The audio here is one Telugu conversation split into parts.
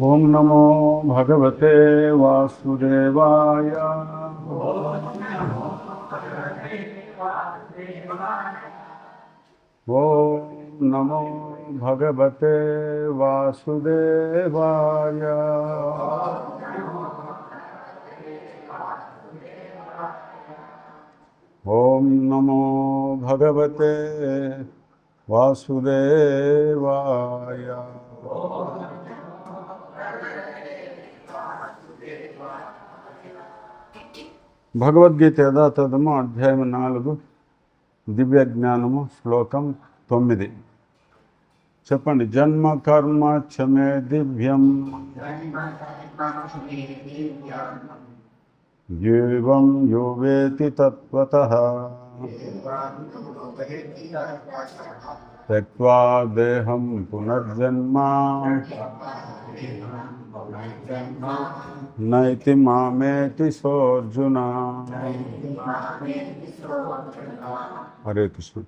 ఓం నమో భగవతే వాసుదేవాయ. ఓం నమో భగవతే వాసుదేవాయ. ఓం నమో భగవతే వాసుదేవాయ. భగవద్గీత యథాతథము అధ్యాయం 4 దివ్య జ్ఞానము శ్లోకం 9. చెప్పండి. జన్మ కర్మ చమే దివ్యం ఏవం యో వేతి తత్వతః త్యక్త్వా దేహం పునర్జన్మ నైతి మామేతి సోర్జున. హరే కృష్ణ.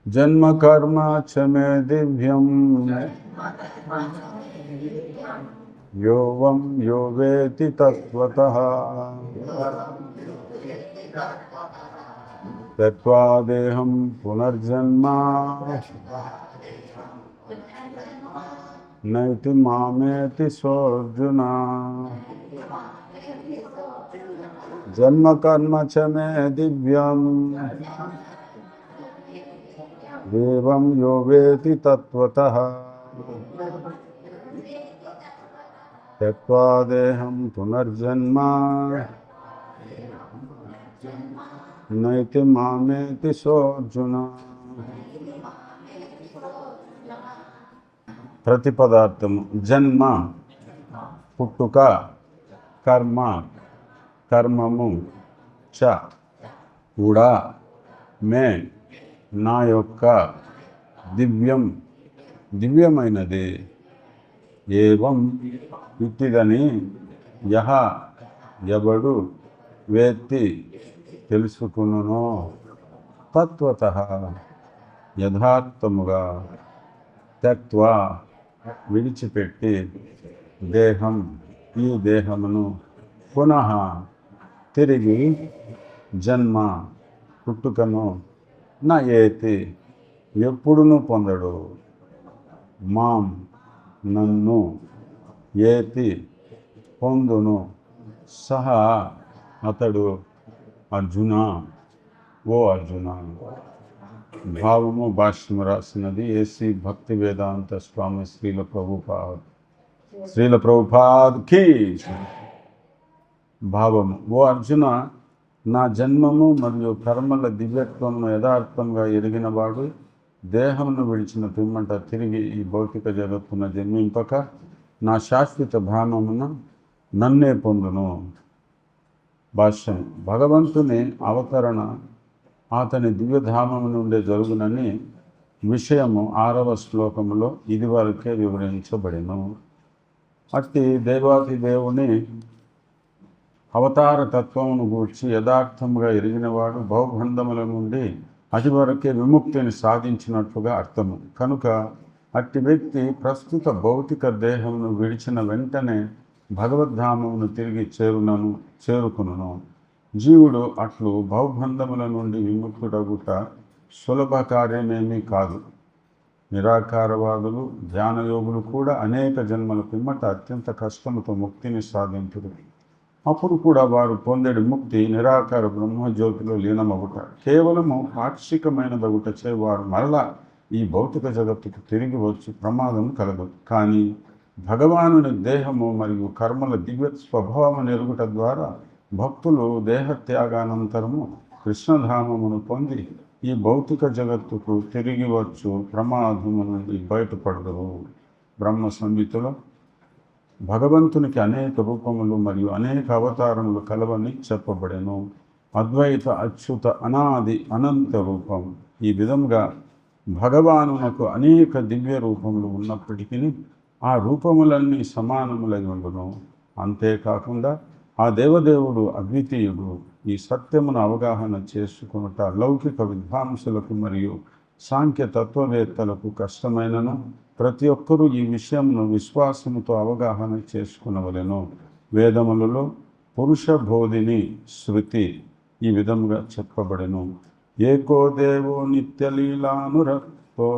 జన్మ కర్మ చమే దివ్యం యోవం యో వేతి తత్వతః త్యక్త్వా దేహం పునర్జన్మ నైతి మామేతి సోర్జున. జన్మ కర్మ చమే దివ్యం ఏవం యో వేతి తత్వతః త్యక్త్వా దేహం పునర్జన్మ నైతి మామేతి సోర్జున. ప్రతిపదార్థము. జన్మ పుట్టుక, కర్మ కర్మము, చ కూడా, మే నా యొక్క, దివ్యం దివ్యమైనది, ఏవం ఇట్టిదని, యహ ఎవడు, వేత్తి తెలుసుకునునో, తత్వతః యథార్థముగా, త్యక్త్వా విడిచిపెట్టి, దేహం ఈ దేహమును, పునః తిరిగి, జన్మ పుట్టుకను, నా ఏతి ఎప్పుడును పొందడు, మాం నన్ను, ఏతి పొందును, సహా అతడు, అర్జున ఓ అర్జున. భావము భాష్యము రాసినది ఏసీ భక్తి వేదాంత స్వామి శ్రీల ప్రభుపాద్ కీ. భావము. ఓ అర్జున, నా జన్మము మరియు కర్మల దివ్యత్వమును యథార్థంగా ఎరిగినవాడు దేహమును విడిచిన పిమ్మట తిరిగి ఈ భౌతిక జగత్తున జన్మింపక నా శాశ్వత ధామమున నన్నే పొందును. భాష్యం. భగవంతుని అవతరణ అతని దివ్యధామము నుండే జరుగునని విషయము 6వ శ్లోకములో ఇదివరకే వివరించబడెను. అట్టి దేవాది దేవుని అవతార తత్వమును గూర్చి యథార్థముగా ఎరిగినవాడు భవబంధముల నుండి అదివరకే విముక్తిని సాధించినట్లుగా అర్థము. కనుక అట్టి వ్యక్తి ప్రస్తుత భౌతిక దేహమును విడిచిన వెంటనే భగవద్ధామమును తిరిగి చేరుకును. జీవుడు అట్లు భవబంధముల నుండి విముక్తుడగుట సులభ కార్యమేమీ కాదు. నిరాకారవాదులు, ధ్యానయోగులు కూడా అనేక జన్మల పిమ్మట అత్యంత కష్టముతో ముక్తిని సాధించుడు. అప్పుడు కూడా వారు పొందేడు ముక్తి నిరాకార బ్రహ్మజ్యోతిలో లీనమగుట. కేవలము పాక్షికమైనదగుటచే వారు మరలా ఈ భౌతిక జగత్తుకు తిరిగి వచ్చి ప్రమాదం కలదు. కానీ భగవానుని దేహము మరియు కర్మల దివ్య స్వభావము ఎరుగుట ద్వారా భక్తులు దేహత్యాగానంతరము కృష్ణధామమును పొంది ఈ భౌతిక జగత్తుకు తిరిగి వచ్చు ప్రమాదము నుండి బయటపడరు. బ్రహ్మ సంహితలో భగవంతునికి అనేక రూపములు మరియు అనేక అవతారములు కలవని చెప్పబడెను. అద్వైత అచ్యుత అనాది అనంత రూపం. ఈ విధంగా భగవానునకు అనేక దివ్య రూపములు ఉన్నప్పటికీ ఆ రూపములన్నీ సమానములై ఉండును. అంతేకాకుండా ఆ దేవదేవుడు అద్వితీయుడు, ఈ సత్యమును అవగాహన చేసుకునుట లౌకిక విద్వాంసులకు మరియు సాంఖ్య తత్వవేత్తలకు కష్టమైనను ప్రతి ఒక్కరూ ఈ విషయమును విశ్వాసముతో అవగాహన చేసుకునవలెను. వేదములలో పురుష బోధిని శృతి ఈ విధముగా చెప్పబడెను. ఏకో దేవో నిత్యలీలానురక్తో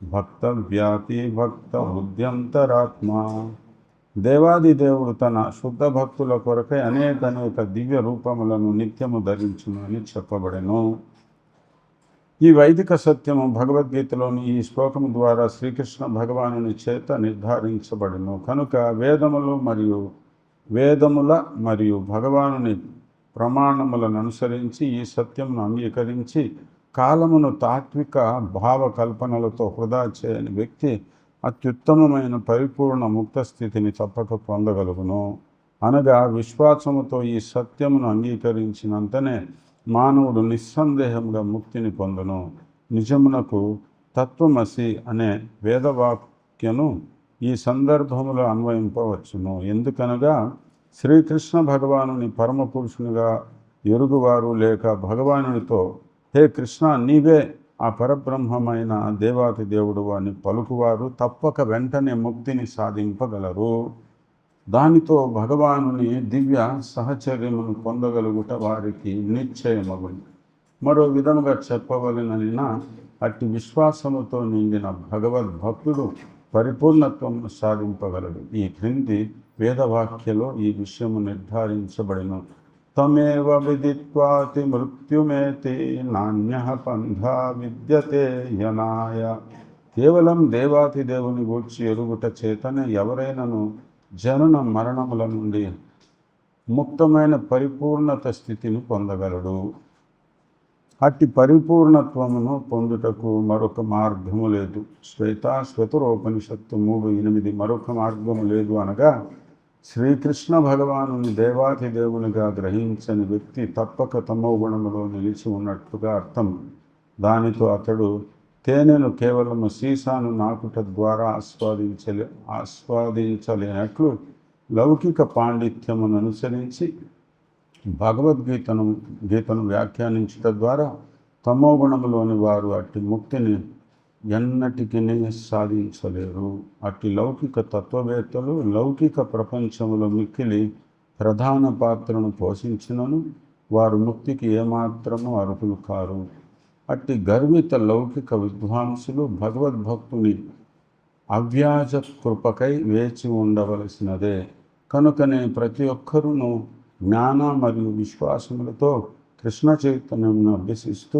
భక్త వ్యాతి భక్త బుద్ధ్యంతరాత్మ. దేవాది దేవుడు తన శుద్ధ భక్తుల కొరకై అనేక దివ్య రూపములను నిత్యము ధరించును అని చెప్పబడెను. ఈ వైదిక సత్యము భగవద్గీతలోని ఈ శ్లోకము ద్వారా శ్రీకృష్ణ భగవానుని చేత నిర్ధారించబడెను. కనుక వేదముల మరియు భగవానుని ప్రమాణములను అనుసరించి ఈ సత్యమును అంగీకరించి కాలమును తాత్విక భావ కల్పనలతో వృధా చేయని వ్యక్తి అత్యుత్తమమైన పరిపూర్ణ ముక్త స్థితిని తప్పక పొందగలుగును. అనగా విశ్వాసముతో ఈ సత్యమును అంగీకరించినంతనే మానవుడు నిస్సందేహంగా ముక్తిని పొందును. నిజమునకు తత్వమసి అనే వేదవాక్యను ఈ సందర్భములో అన్వయింపవచ్చును. ఎందుకనగా శ్రీకృష్ణ భగవానుని పరమ పురుషునిగా ఎరుగువారు లేక భగవానునితో హే కృష్ణ నీవే ఆ పరబ్రహ్మమైన దేవాతి దేవుడు అని పలుకువారు తప్పక వెంటనే ముక్తిని సాధింపగలరు. దానితో భగవానుని దివ్య సహచర్యమును పొందగలుగుట వారికి నిశ్చయమగును. మరో విధముగా చెప్పవలెనన్నా అట్టి విశ్వాసముతో నిండిన భగవద్భక్తుడు పరిపూర్ణత్వమును సాధింపగలడు. ఈ క్రింది వేదవాక్యలో ఈ విషయము నిర్ధారించబడిన తమేవ విదిత్వాతి మృత్యుమేతి నాణ్యః పంథా విద్యతే యనాయ. కేవలం దేవాతి దేవుని గూర్చి ఎరుగుట చేతనే ఎవరైనాను జనన మరణముల నుండి ముక్తమైన పరిపూర్ణత స్థితిని పొందగలడు. అట్టి పరిపూర్ణత్వమును పొందుటకు మరొక మార్గము లేదు. శ్వేతాశ్వతరోపనిషత్తు 3:8 మరొక మార్గము లేదు అనగా శ్రీకృష్ణ భగవానుని దేవాతి దేవునిగా గ్రహించని వ్యక్తి తప్పక తమో గుణములో నిలిచి ఉన్నట్లుగా అర్థం. దానితో అతడు తేనెను కేవలము సీసాను నాకుట ద్వారా ఆస్వాదించలేనట్లు లౌకిక పాండిత్యమును అనుసరించి గీతను వ్యాఖ్యానించుట ద్వారా తమో గుణములోని వారు అట్టి ముక్తిని ఎన్నటికీ సాధించలేరు. అట్టి లౌకిక తత్వవేత్తలు లౌకిక ప్రపంచంలో మిక్కిలి ప్రధాన పాత్రను పోషించినను వారు ముక్తికి ఏమాత్రము అర్హులు కారు. అట్టి గర్విత లౌకిక విద్వాంసులు భగవద్భక్తుని అవ్యాజ కృపకై వేచి ఉండవలసినదే. కనుకనే ప్రతి ఒక్కరూ జ్ఞాన మరియు విశ్వాసములతో కృష్ణ చైతన్యమును అభ్యసిస్తూ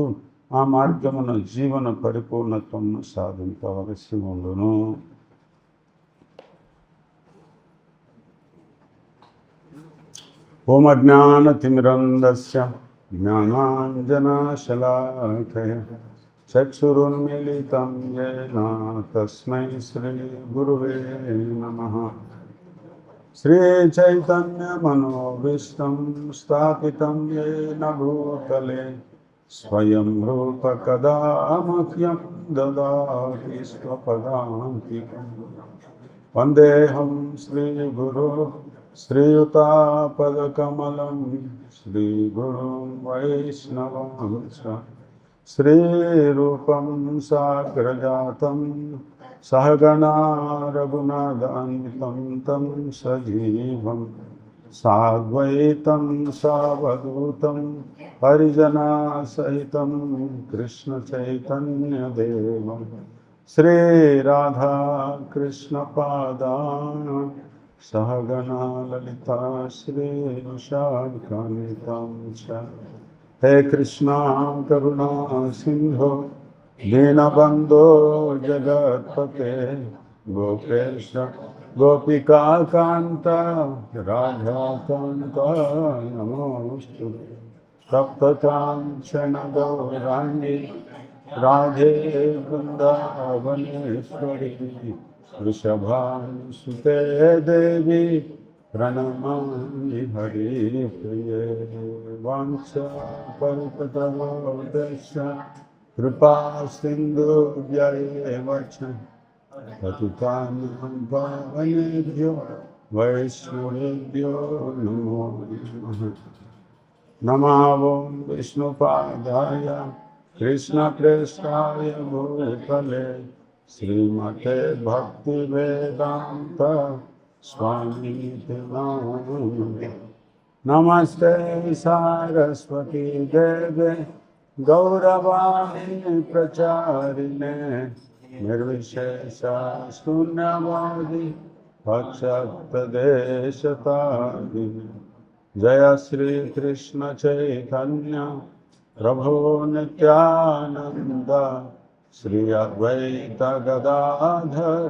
ఆ మార్గమున జీవన పరిపూర్ణత్వమును సాధించవలసి ఉండును. ఓం అజ్ఞానతిమిరంధస్య జ్ఞానాంజనశలాకయ చక్షురున్మిళితం యేన తస్మై శ్రీగురువే నమః. శ్రీచైతన్యమనోభీష్టం స్థాపితం యేన భూతలే స్వయం రూప కదా మహ్యం దదాతి స్వపదాంతికం. వందేహం శ్రీగురు శ్రీయుతాపదకమలం శ్రీగురుం వైష్ణవాంశ శ్రీరూపం సాగ్రజాతం సహగణా రఘునాథాన్వితం తం సజీవం సాద్వైతం సావధూతం హరిజనా సహితం కృష్ణ చైతన్యదేవం శ్రీరాధా కృష్ణ పాదాన్ సహగణా లలితా శ్రీ విశాఖాన్వితం చ. హే కృష్ణ కరుణా సింధో దీనబంధో జగత్పతే గోపేశ గోపికాకాంత రాధాకాంత నమోస్తు. సప్తకాంచన గౌరాంగి రాధే బృందావనేశ్వరి వృషభానుసుతే దేవి ప్రణమామి హరిప్రియే. వాంఛాకల్పతరోదశ కృపా సింధుభ్యైవ చ పతితానాం పావనేభ్యో వైష్ణవేభ్యో నమో నమః. नमः ओं विष्णुपादाय कृष्णप्रेष्ठाय भूतले श्रीमते भक्तिवेदांत स्वामीति नामिने। नमस्ते सारस्वती देवे गौरवाणी प्रचारिणे निर्विशेषा शून्यवादी पश्चात्तदेशतारिणे। जय श्री कृष्ण चैतन्य प्रभु नित्यानंद श्री अद्वैत गदाधर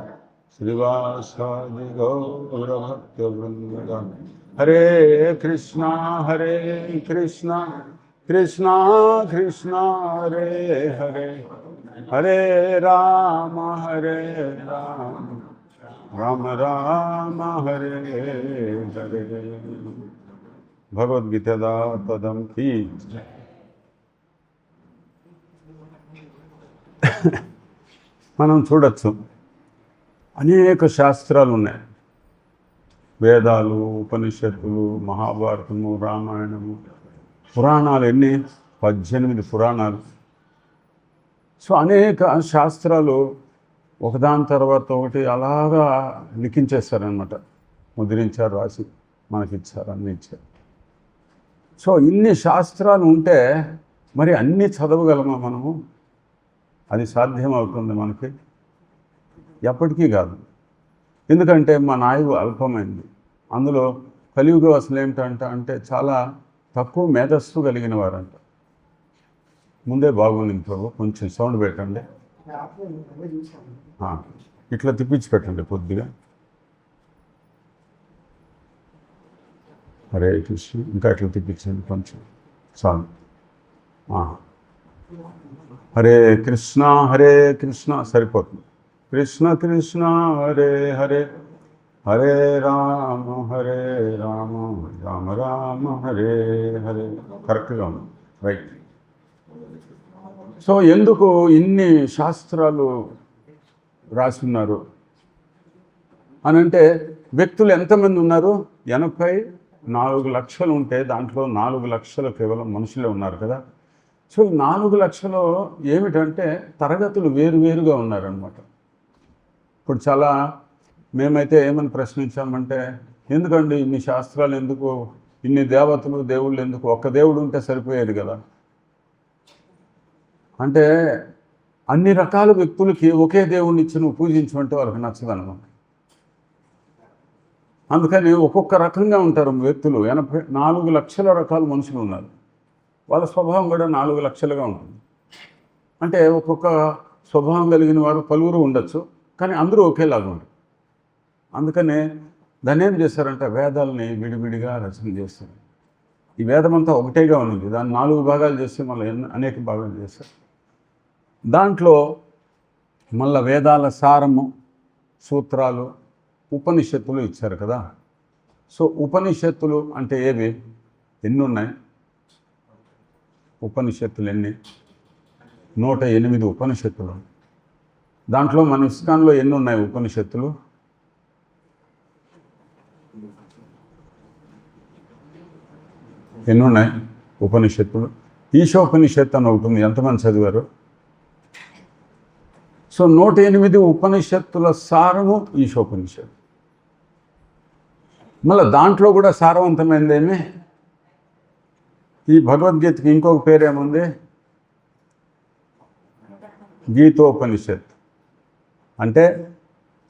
श्रीवासादि गौर भक्तवृंद। हरे कृष्णा कृष्णा कृष्णा हरे हरे, हरे राम राम राम हरे हरे। భగవద్గీత పదం కీ మనం చూడొచ్చు అనేక శాస్త్రాలు ఉన్నాయి. వేదాలు, ఉపనిషత్తులు, మహాభారతము, రామాయణము, పురాణాలు ఎన్ని? 18 పురాణాలు. సో అనేక శాస్త్రాలు ఒకదాని తర్వాత ఒకటి అలాగా లిఖించేస్తారనమాట. ముద్రించారు, రాసి మనకిచ్చారు, అన్నీ ఇచ్చారు. సో ఇన్ని శాస్త్రాలు ఉంటే మరి అన్నీ చదవగలమా మనము? అది సాధ్యమవుతుంది మనకి? ఎప్పటికీ కాదు. ఎందుకంటే మన ఆయువు అల్పమైంది. అందులో కలియుగ అసలు ఏమిటంటే చాలా తక్కువ మేధస్సు కలిగిన వారంట. ముందే బాగుంది. ప్రభు కొంచెం సౌండ్ పెట్టండి, ఇట్లా తిప్పించి పెట్టండి కొద్దిగా. హరే కృష్ణ, ఇంకా ఇట్లా తిప్పించండి కొంచెం చాలు. హరే కృష్ణ సరిపోతుంది. కృష్ణ కృష్ణ హరే హరే, హరే రామ రామ రామ హరే హరే. కరెక్ట్గా ఉంది, రైట్. సో ఎందుకు ఇన్ని శాస్త్రాలు రాస్తున్నారు అని అంటే, వ్యక్తులు ఎంతమంది ఉన్నారు? 84 లక్షలు ఉంటే దాంట్లో 4 లక్షలు కేవలం మనుషులే ఉన్నారు కదా. సో 4 లక్షలు ఏమిటంటే తరగతులు వేరువేరుగా ఉన్నారనమాట. ఇప్పుడు చాలా మేమైతే ఏమని ప్రశ్నించామంటే, ఎందుకండి ఇన్ని శాస్త్రాలు ఎందుకు, ఇన్ని దేవతలు దేవుళ్ళు ఎందుకు? ఒక్క దేవుడు ఉంటే సరిపోయేది కదా. అంటే అన్ని రకాల వ్యక్తులకి ఒకే దేవుడిని ఇచ్చి నువ్వు పూజించమంటే వాళ్ళకి నచ్చదన్నమాట. అందుకని ఒక్కొక్క రకంగా ఉంటారు వ్యక్తులు. 84 లక్షల రకాల మనుషులు ఉన్నారు. వాళ్ళ స్వభావం కూడా 4 లక్షలుగా ఉంటుంది. అంటే ఒక్కొక్క స్వభావం కలిగిన వారు పలువురు ఉండొచ్చు, కానీ అందరూ ఒకేలాగా ఉంటారు. అందుకనే దాన్ని ఏం చేశారంటే వేదాలని విడివిడిగా రచన చేస్తారు. ఈ వేదం అంతా ఒకటేగా ఉన్నది, దాన్ని 4 భాగాలు చేసి మళ్ళీ అనేక భాగాలు చేస్తారు. దాంట్లో మళ్ళీ వేదాల సారము, సూత్రాలు, ఉపనిషత్తులు ఇచ్చారు కదా. సో ఉపనిషత్తులు అంటే ఏవి? ఎన్ని ఉన్నాయి ఉపనిషత్తులు? ఎన్ని? 108 ఉపనిషత్తులు. దాంట్లో మన ఇస్కాన్లో ఎన్ని ఉన్నాయి ఉపనిషత్తులు? ఎన్ని ఉన్నాయి ఉపనిషత్తులు? ఈశోపనిషత్తు అని ఒకటి ఉంది, ఎంతమంది చదివారు? సో 108 ఉపనిషత్తుల సారము ఈశోపనిషత్తు. మళ్ళీ దాంట్లో కూడా సారవంతమైందేమి ఈ భగవద్గీతకి ఇంకొక పేరేముంది? గీతోపనిషత్తు. అంటే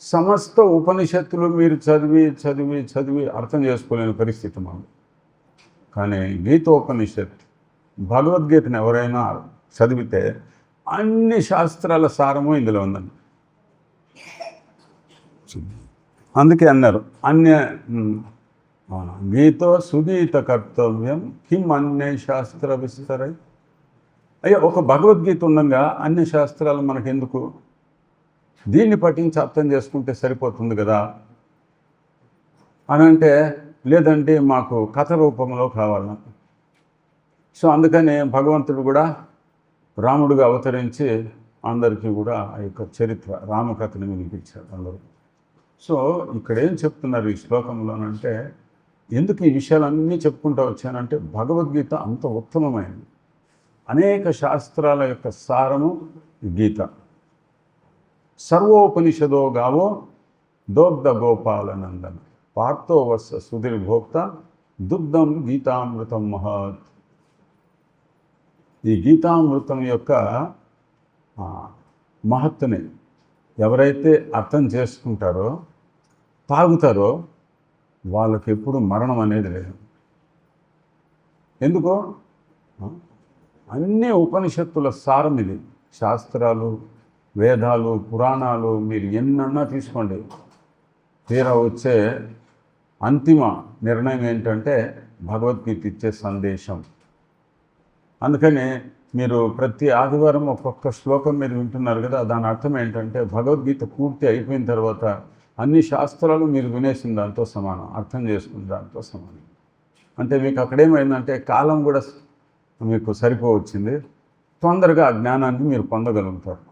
సమస్త ఉపనిషత్తులు మీరు చదివి చదివి చదివి అర్థం చేసుకోలేని పరిస్థితి మనం. కానీ గీతోపనిషత్తు, భగవద్గీతను ఎవరైనా చదివితే అన్ని శాస్త్రాల సారము ఇందులో ఉందండి. అందుకే అన్నారు గీతో సుగీత కర్తవ్యం కిం అన్య శాస్త్ర విస్తరై. అయ్యా, ఒక భగవద్గీత ఉండగా అన్ని శాస్త్రాలు మనకెందుకు? దీన్ని పఠించి అర్థం చేసుకుంటే సరిపోతుంది కదా అని అంటే, లేదంటే మాకు కథ రూపంలో కావాలి. సో అందుకని భగవంతుడు కూడా రాముడుగా అవతరించి అందరికీ కూడా ఆ యొక్క చరిత్ర రామకథను వినిపించారు అందరూ. సో ఇక్కడ ఏం చెప్తున్నారు ఈ శ్లోకంలోనంటే, ఎందుకు ఈ విషయాలన్నీ చెప్పుకుంటూ వచ్చానంటే భగవద్గీత అంత ఉత్తమమైనది. అనేక శాస్త్రాల యొక్క సారము గీత. సర్వోపనిషదో గావో దోగ్ధ గోపాలనందన పార్థో వత్స సుధీర్భోక్త దుగ్ధం గీతామృతం మహత్. ఈ గీతామృతం యొక్క మహత్తుని ఎవరైతే అర్థం చేసుకుంటారో, తాగుతారో, వాళ్ళకి ఎప్పుడు మరణం అనేది లేదు. ఎందుకో అన్ని ఉపనిషత్తుల సారం ఇది. శాస్త్రాలు, వేదాలు, పురాణాలు మీరు ఎన్నన్నా తీసుకోండి, తీరా వచ్చే అంతిమ నిర్ణయం ఏంటంటే భగవద్గీత ఇచ్చే సందేశం. అందుకని మీరు ప్రతి ఆదివారం ఒక్కొక్క శ్లోకం మీరు వింటున్నారు కదా, దాని అర్థం ఏంటంటే భగవద్గీత పూర్తి అయిపోయిన తర్వాత అన్ని శాస్త్రాలు మీరు వినేసిన దాంతో సమానం, అర్థం చేసుకున్న దాంతో సమానం. అంటే మీకు అక్కడేమైందంటే కాలం కూడా మీకు సరిపోవచ్చింది, తొందరగా ఆ జ్ఞానాన్ని మీరు పొందగలుగుతారు.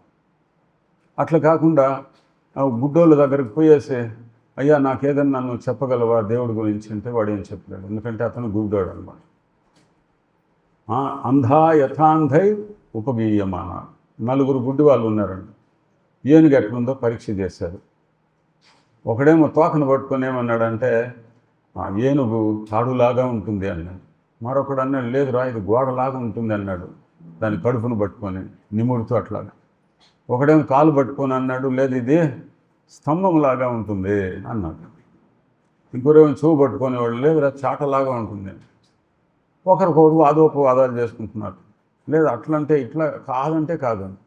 అట్లా కాకుండా గుడ్డోళ్ళ దగ్గరికి పోయేసి అయ్యా నాకేదన్నా నువ్వు చెప్పగలవా దేవుడి గురించి అంటే వాడు ఏం చెప్పలేడు, ఎందుకంటే అతను గుడ్డోడు అనమాట. అంధా యథాంధై ఉపగీయమాన. నలుగురు గుడ్డి వాళ్ళు ఉన్నారండి. ఏనుగు ఎట్లుందో పరీక్ష చేశారు. ఒకడేమో తోకను పట్టుకొని ఏమన్నాడంటే ఏనుగు తాడులాగా ఉంటుంది అన్నాడు. మరొకడు అన్నాడు లేదురా ఇది గోడలాగా ఉంటుంది అన్నాడు, దాని కడుపును పట్టుకొని నిముడుతూ అట్లాగా. ఒకడేమో కాలు పట్టుకొని అన్నాడు లేదు ఇది స్తంభంలాగా ఉంటుంది అన్నాడు. ఇంకొరేమో చెవు పట్టుకునేవాడు లేదురా చాటలాగా ఉంటుంది. ఒకరికొకరు వాదోపవాదాలు చేసుకుంటున్నారు. లేదు అట్లంటే ఇట్లా, కాదంటే కాదని.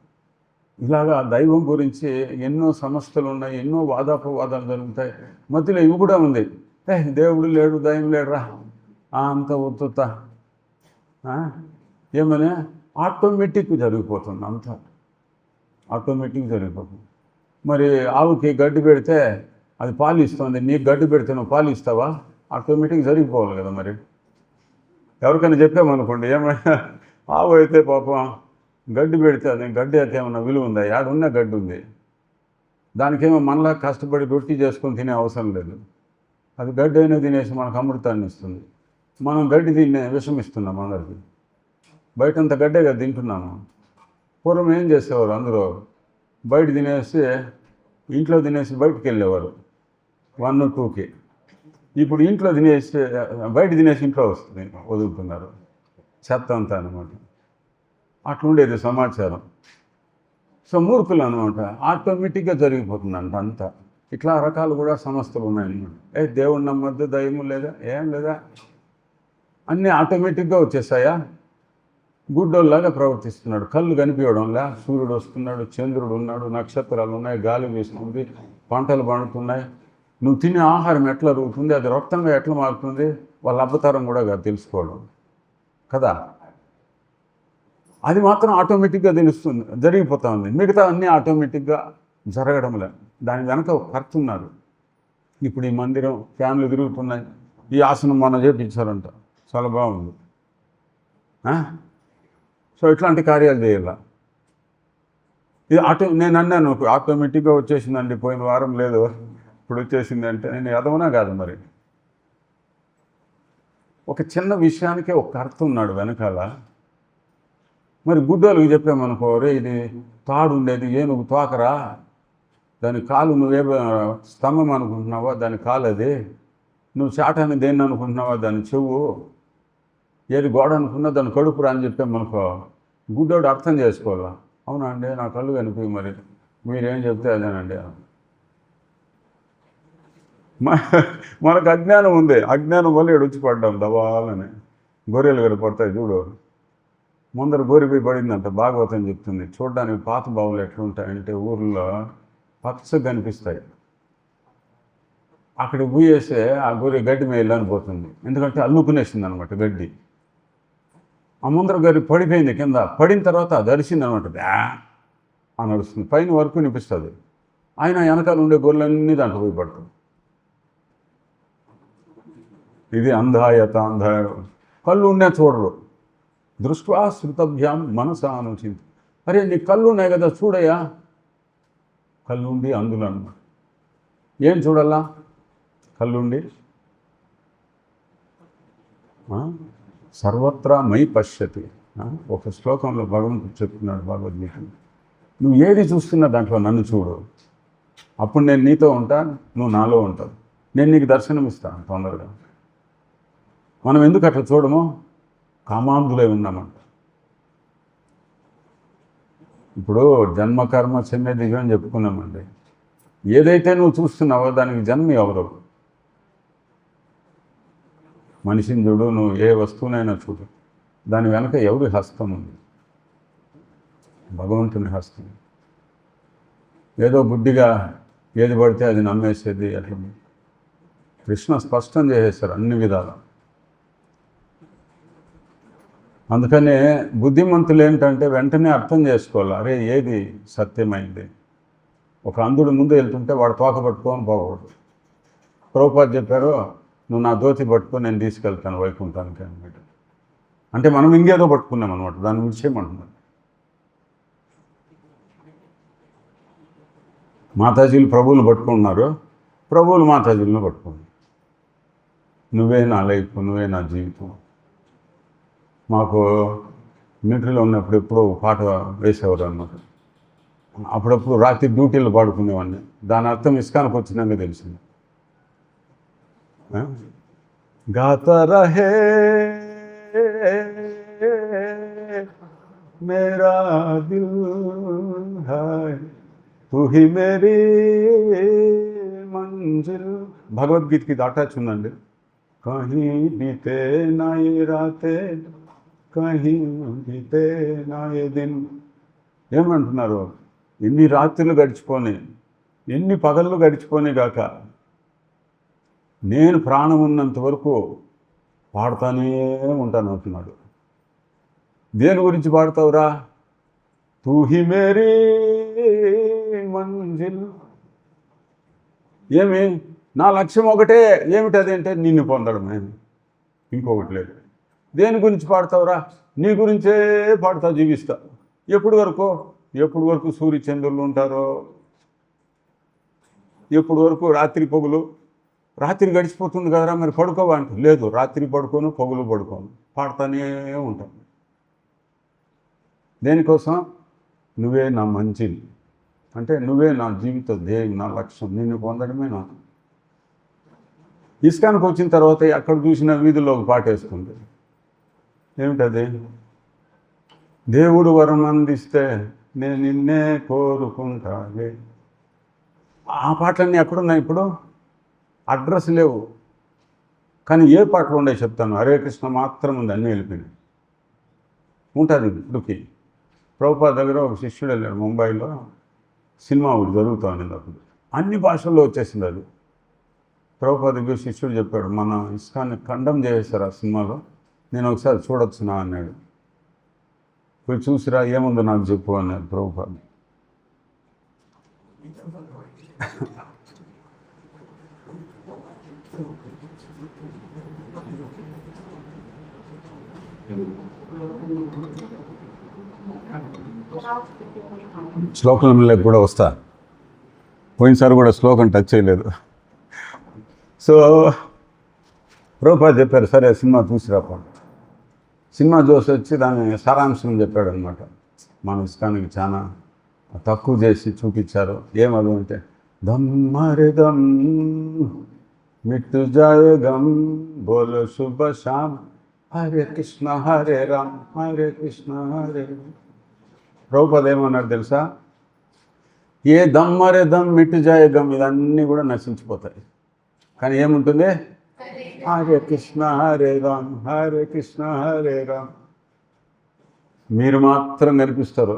ఇలాగా దైవం గురించి ఎన్నో సమస్యలు ఉన్నాయి, ఎన్నో వాదోపవాదాలు జరుగుతాయి. మధ్యలో ఇవి కూడా ఉంది, దేవుడు లేడు దైవం లేడురా అంత ఉత్తుత ఏమని ఆటోమేటిక్ జరిగిపోతుంది, అంతా ఆటోమేటిక్ జరిగిపోతుంది. మరి ఆవుకి గడ్డి పెడితే అది పాలు ఇస్తుంది, నీకు గడ్డి పెడితే నువ్వు పాలు ఇస్తావా? ఆటోమేటిక్ జరిగిపోవాలి కదా. మరి ఎవరికైనా చెప్పామనుకోండి, ఏమైనా ఆవు అయితే పాపం గడ్డి పెడితే అది గడ్డి అయితే ఏమన్నా విలువ ఉందా? యాడున్న గడ్డి ఉంది, దానికేమో మనలా కష్టపడి రొట్టి చేసుకొని తినే అవసరం లేదు. అది గడ్డి అయినా తినేసి మనకు అమృతాన్ని ఇస్తుంది. మనం గడ్డి తినే విషం ఇస్తున్నాం అందరికి. బయటంత గడ్డే కదా తింటున్నాము. పూర్వం ఏం చేసేవారు అందరూ, బయట తినేసి ఇంట్లో తినేసి బయటకు వెళ్ళేవారు 1, 2కి. ఇప్పుడు ఇంట్లో తినేసి బయట తినేసి ఇంట్లో వస్తుంది వదులుతున్నారు, చెత్త అంతా అనమాట. అట్లుండేది సమాచారం. సో మూర్ఖులు అనమాట, ఆటోమేటిక్గా జరిగిపోతుందంట అంతా. ఇట్లా రకాలు కూడా సమస్యలు ఉన్నాయన్నమాట. దేవుడు నమ్మద్దు, దైవం లేదా, ఏం లేదా, అన్నీ ఆటోమేటిక్గా వచ్చేసాయా? గుడ్డోళ్ళలాగా ప్రవర్తిస్తున్నాడు. కళ్ళు కనిపించడంలా, సూర్యుడు వస్తున్నాడు, చంద్రుడు ఉన్నాడు, నక్షత్రాలు ఉన్నాయి, గాలి వీస్తుంది, పంటలు పండుతున్నాయి. నువ్వు తినే ఆహారం ఎట్లా అరుగుతుంది, అది రక్తంగా ఎట్లా మారుతుంది, వాళ్ళ అబ్బతరం కూడా తెలుసుకోవడం కదా. అది మాత్రం ఆటోమేటిక్గా తెలుస్తుంది, జరిగిపోతా ఉంది. మిగతా అన్నీ ఆటోమేటిక్గా జరగడం లేదు. దాని వెనక ఒక కర్త ఉన్నారు. ఇప్పుడు ఈ మందిరం ఫ్యామిలీ తిరుగుతున్నాయి, ఈ ఆసనం మనం చేపించారంట, చాలా బాగుంది. సో ఇట్లాంటి కార్యాలు చేయాల. ఇది నేను అన్నాను ఆటోమేటిక్గా వచ్చేసిందండి, పోయిన వారం లేదు ఇప్పుడు వచ్చేసింది అంటే నేను ఎదవనా కాదు. మరి ఒక చిన్న విషయానికే ఒక కర్త ఉన్నాడు వెనకాల. మరి గుడ్డోళ్ళకి చెప్పామనుకో, రే ఇది తాడు ఉండేది ఏనుగు తోకరా, దాని కాలు నువ్వే స్తంభం అనుకుంటున్నావా, దాని కాలు అది, నువ్వు చాటాన్ని దేన్ని అనుకుంటున్నావా, దాని చెవు, ఏది గోడ అనుకున్నా దాని కడుపురా అని చెప్పామనుకో, గుడ్డోడు అర్థం చేసుకోవాలా. అవునా అండి నా కళ్ళు కనిపి, మరి మీరేం చెప్తే అదేనండి. మనకు అజ్ఞానం ఉంది, అజ్ఞానం వల్ల ఎడుచిపడ్డాం దవాలని. గొర్రెలు కూడా పడతాయి చూడు, ముందర గొర్రెపోయి పడిందంట. భాగవతం చెప్తుంది. చూడడానికి పాత బావులు ఎట్లుంటాయంటే ఊర్లో పచ్చగా కనిపిస్తాయి. అక్కడ పోయేస్తే ఆ గొర్రె గడ్డి మేయలని పోతుంది, ఎందుకంటే అల్లుకునేసింది అనమాట గడ్డి. ఆ ముందర గొర్రె పడిపోయింది కింద, పడిన తర్వాత అది అరిసింది అనమాట, బ్యా అని అరుస్తుంది, పైన వరకు వినిపిస్తుంది. ఆయన వెనకాల ఉండే గొర్రెలన్నీ దాంట్లో పోయి పడుతుంది. ఇది అంధాయత, అంధాయ. కళ్ళు ఉండే చూడరు. దృష్ట్వా శృతభ్యాం మనసా అనుచింది. అరే నీ కళ్ళు ఉన్నాయి కదా చూడయ్యా, కళ్ళుండి అందులో అనమాట. ఏం చూడాలా? కళ్ళుండి సర్వత్రా మై పశ్యతి. ఒక శ్లోకంలో భగవంతుడు చెప్తున్నాడు భగవద్గీత, నువ్వు ఏది చూస్తున్నా దాంట్లో నన్ను చూడు, అప్పుడు నేను నీతో ఉంటా, నువ్వు నాలో ఉంటావు, నేను నీకు దర్శనం ఇస్తాను తొందరగా. మనం ఎందుకు అట్లా చూడము? కామాంధులై ఉన్నామంట. ఇప్పుడు జన్మకర్మ చెన్నై దిగం అని చెప్పుకున్నామండి. ఏదైతే నువ్వు చూస్తున్నావో దానికి జన్మ ఎవరు? మనిషిని చూడు, నువ్వు ఏ వస్తువునైనా చూడు, దాని వెనక ఎవరి హస్తం ఉంది? భగవంతుని హస్తం. ఏదో గుడ్డిగా ఏది పడితే అది నమ్మేసేది అట్లా కృష్ణ స్పష్టం చేసేస్తారు అన్ని విధాలు. అందుకనే బుద్ధిమంతులు ఏంటంటే వెంటనే అర్థం చేసుకోవాలి, అరే ఏది సత్యమైంది. ఒక అంధుడు ముందు వెళ్తుంటే వాడు తోక పట్టుకొని పోకూడదు. ప్రభుపాద చెప్పారు, నువ్వు నా దోతి పట్టుకొని నేను తీసుకెళ్తాను వైకుంఠానికి అనమాట. అంటే మనం ఇంకేదో పట్టుకున్నాం అనమాట, దాని విషయమంటున్నాను. మాతాజీలు ప్రభువులు పట్టుకుంటున్నారు, ప్రభువులు మాతాజీలను పట్టుకున్నారు. నువ్వే నా లైఫ్, నువ్వే నా జీవితం. మాకు మిలిటరీలో ఉన్నప్పుడు ఎప్పుడో పాట వేసేవారు అన్నమాట. అప్పుడప్పుడు రాత్రి డ్యూటీలు పాడుకునేవాడిని. దాని అర్థం ఇస్కాన్కి వచ్చినాక తెలిసింది. గాతా రహే మేరా దిల్ హై తూ హీ మేరీ మంజిల్. భగవద్గీతకి ఇది అటాచ్ ఉందండి. కహీ బీతే నా యే రాతే కహీ బీతే నా యే దిన్. ఏమంటున్నారు? ఎన్ని రాత్రులు గడిచిపోని, ఎన్ని పగళ్ళు గడిచిపోని గాక నేను ప్రాణం ఉన్నంత వరకు పాడుతూనే ఉంటాను అంటున్నాడు. దేని గురించి పాడతావురా? తూ హీ మేరీ మంజిల్. ఏమి నా లక్ష్యం ఒకటే, ఏమిటది అంటే నిన్ను పొందడమే, ఇంకొకటి లేదు. దేని గురించి పాడతావురా? నీ గురించే పాడుతావు, జీవిస్తా. ఎప్పటి వరకు సూర్యచంద్రులు ఉంటారో, ఎప్పటి వరకు రాత్రి పొగులు. రాత్రి గడిచిపోతుంది కదరా మరి పడుకోవా అంటే, లేదు రాత్రి పడుకోను పొగులు పడుకోను, పాడుతూనే ఉంటాను. దేనికోసం? నువ్వే నా మంచిది, అంటే నువ్వే నా జీవిత ధ్యేయం, నా లక్ష్యం, నిన్ను పొందడమే నా. ఇస్కాన్కి వచ్చిన తర్వాత అక్కడ చూసిన వీధుల్లో ఒక పాట వేసుకుంది. ఏమిటది? దేవుడు వరం అందిస్తే నేను నిన్నే కోరుకుంటాలే. ఆ పాటలన్నీ ఎక్కడున్నాయి ఇప్పుడు? అడ్రస్ లేవు. కానీ ఏ పాటలు ఉండే చెప్తాను. హరే కృష్ణ మాత్రం ఉంది, అన్నీ వెళ్ళిపోయినాయి. ఉంటుంది ఇప్పటికి. ప్రభుపాద దగ్గర ఒక శిష్యుడు వెళ్ళాడు ముంబైలో, సినిమా ఒకటి జరుగుతూ ఉంది అప్పుడు, అన్ని భాషల్లో వచ్చేసింది అది. ప్రభుపాద దగ్గర శిష్యుడు చెప్పాడు, మన ఇస్కాన్ని ఖండం చేసేసారు ఆ సినిమాలో, నేను ఒకసారి చూడొచ్చునా అన్నాడు. పోయి చూసిరా, ఏముందో నాకు చెప్పు అన్నాడు ప్రభుపాద. శ్లోకంలోకి కూడా వస్తా. పోయినసారి కూడా శ్లోకం టచ్ చేయలేదు. సో ప్రభుపాద చెప్పారు, సరే సినిమా చూసిరాప. సినిమా చూసి వచ్చి దాని సారాంశం చెప్పాడు అనమాట. మన ఇస్కాన్కి చాలా తక్కువ చేసి చూపించారు. ఏమది అంటే, దమ్ మరే దమ్ మిట్టు జాయే గమ్ బోలో శుభ శామ్ హరే కృష్ణ హరే రామ్ హరే కృష్ణ హరే. ప్రభుపాద ఏమన్నారు తెలుసా? ఏ దమ్ మరే దమ్ మిట్టు జాయే గమ్, ఇదన్నీ కూడా నశించిపోతాయి. కానీ ఏముంటుంది? హరే కృష్ణ హరే రామ్ హరే కృష్ణ హరే రామ్. మీరు మాత్రం కనిపిస్తారు,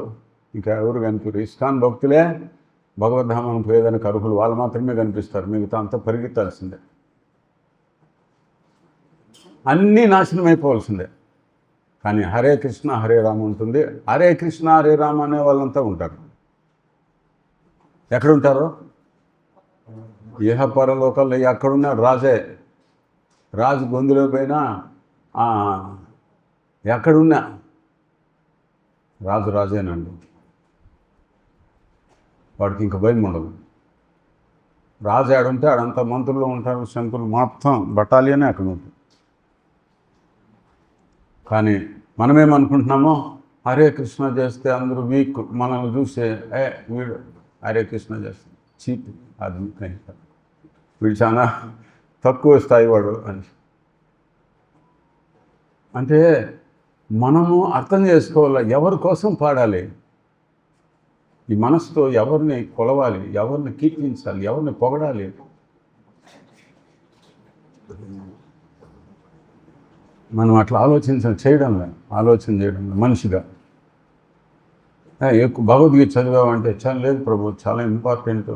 ఇంకా ఎవరు కనిపించరు. ఇస్కాన్ భక్తులే భగవద్ధామం పోయేదానికి అర్హులు, వాళ్ళు మాత్రమే కనిపిస్తారు. మిగతా అంతా పరిగెత్తాల్సిందే, అన్నీ నాశనం అయిపోవాల్సిందే. కానీ హరే కృష్ణ హరే రామ్ ఉంటుంది. హరే కృష్ణ హరే రామ్ అనే వాళ్ళంతా ఉంటారు. ఎక్కడుంటారో? ఇహ పరలోకాల్లో ఎక్కడున్నాడు? రాజు గొంతులో పోయినా, ఎక్కడున్నా రాజేనండి. వాడికి ఇంకా భయం ఉండదు. రాజు ఆడుంటే ఆడంతా మంత్రులు ఉంటారు, శంకులు మొత్తం బటాలియనే అక్కడ ఉంటుంది. కానీ మనమేమనుకుంటున్నామో హరే కృష్ణ చేస్తే అందరూ వీక్, మనల్ని చూస్తే వీడు హరే కృష్ణ చేస్తాడు చీప్, అది వీడు చాలా తక్కువ స్థాయి వాడు అని. అంటే మనము అర్థం చేసుకోవాలి, ఎవరి కోసం పాడాలి, ఈ మనసుతో ఎవరిని కొలవాలి, ఎవరిని కీర్తించాలి, ఎవరిని పొగడాలి. మనం అట్లా ఆలోచన చేయడం మనిషిగా. ఎక్కువ భగవద్గీత చదివామంటే చాలా లేదు ప్రభు, చాలా ఇంపార్టెంట్.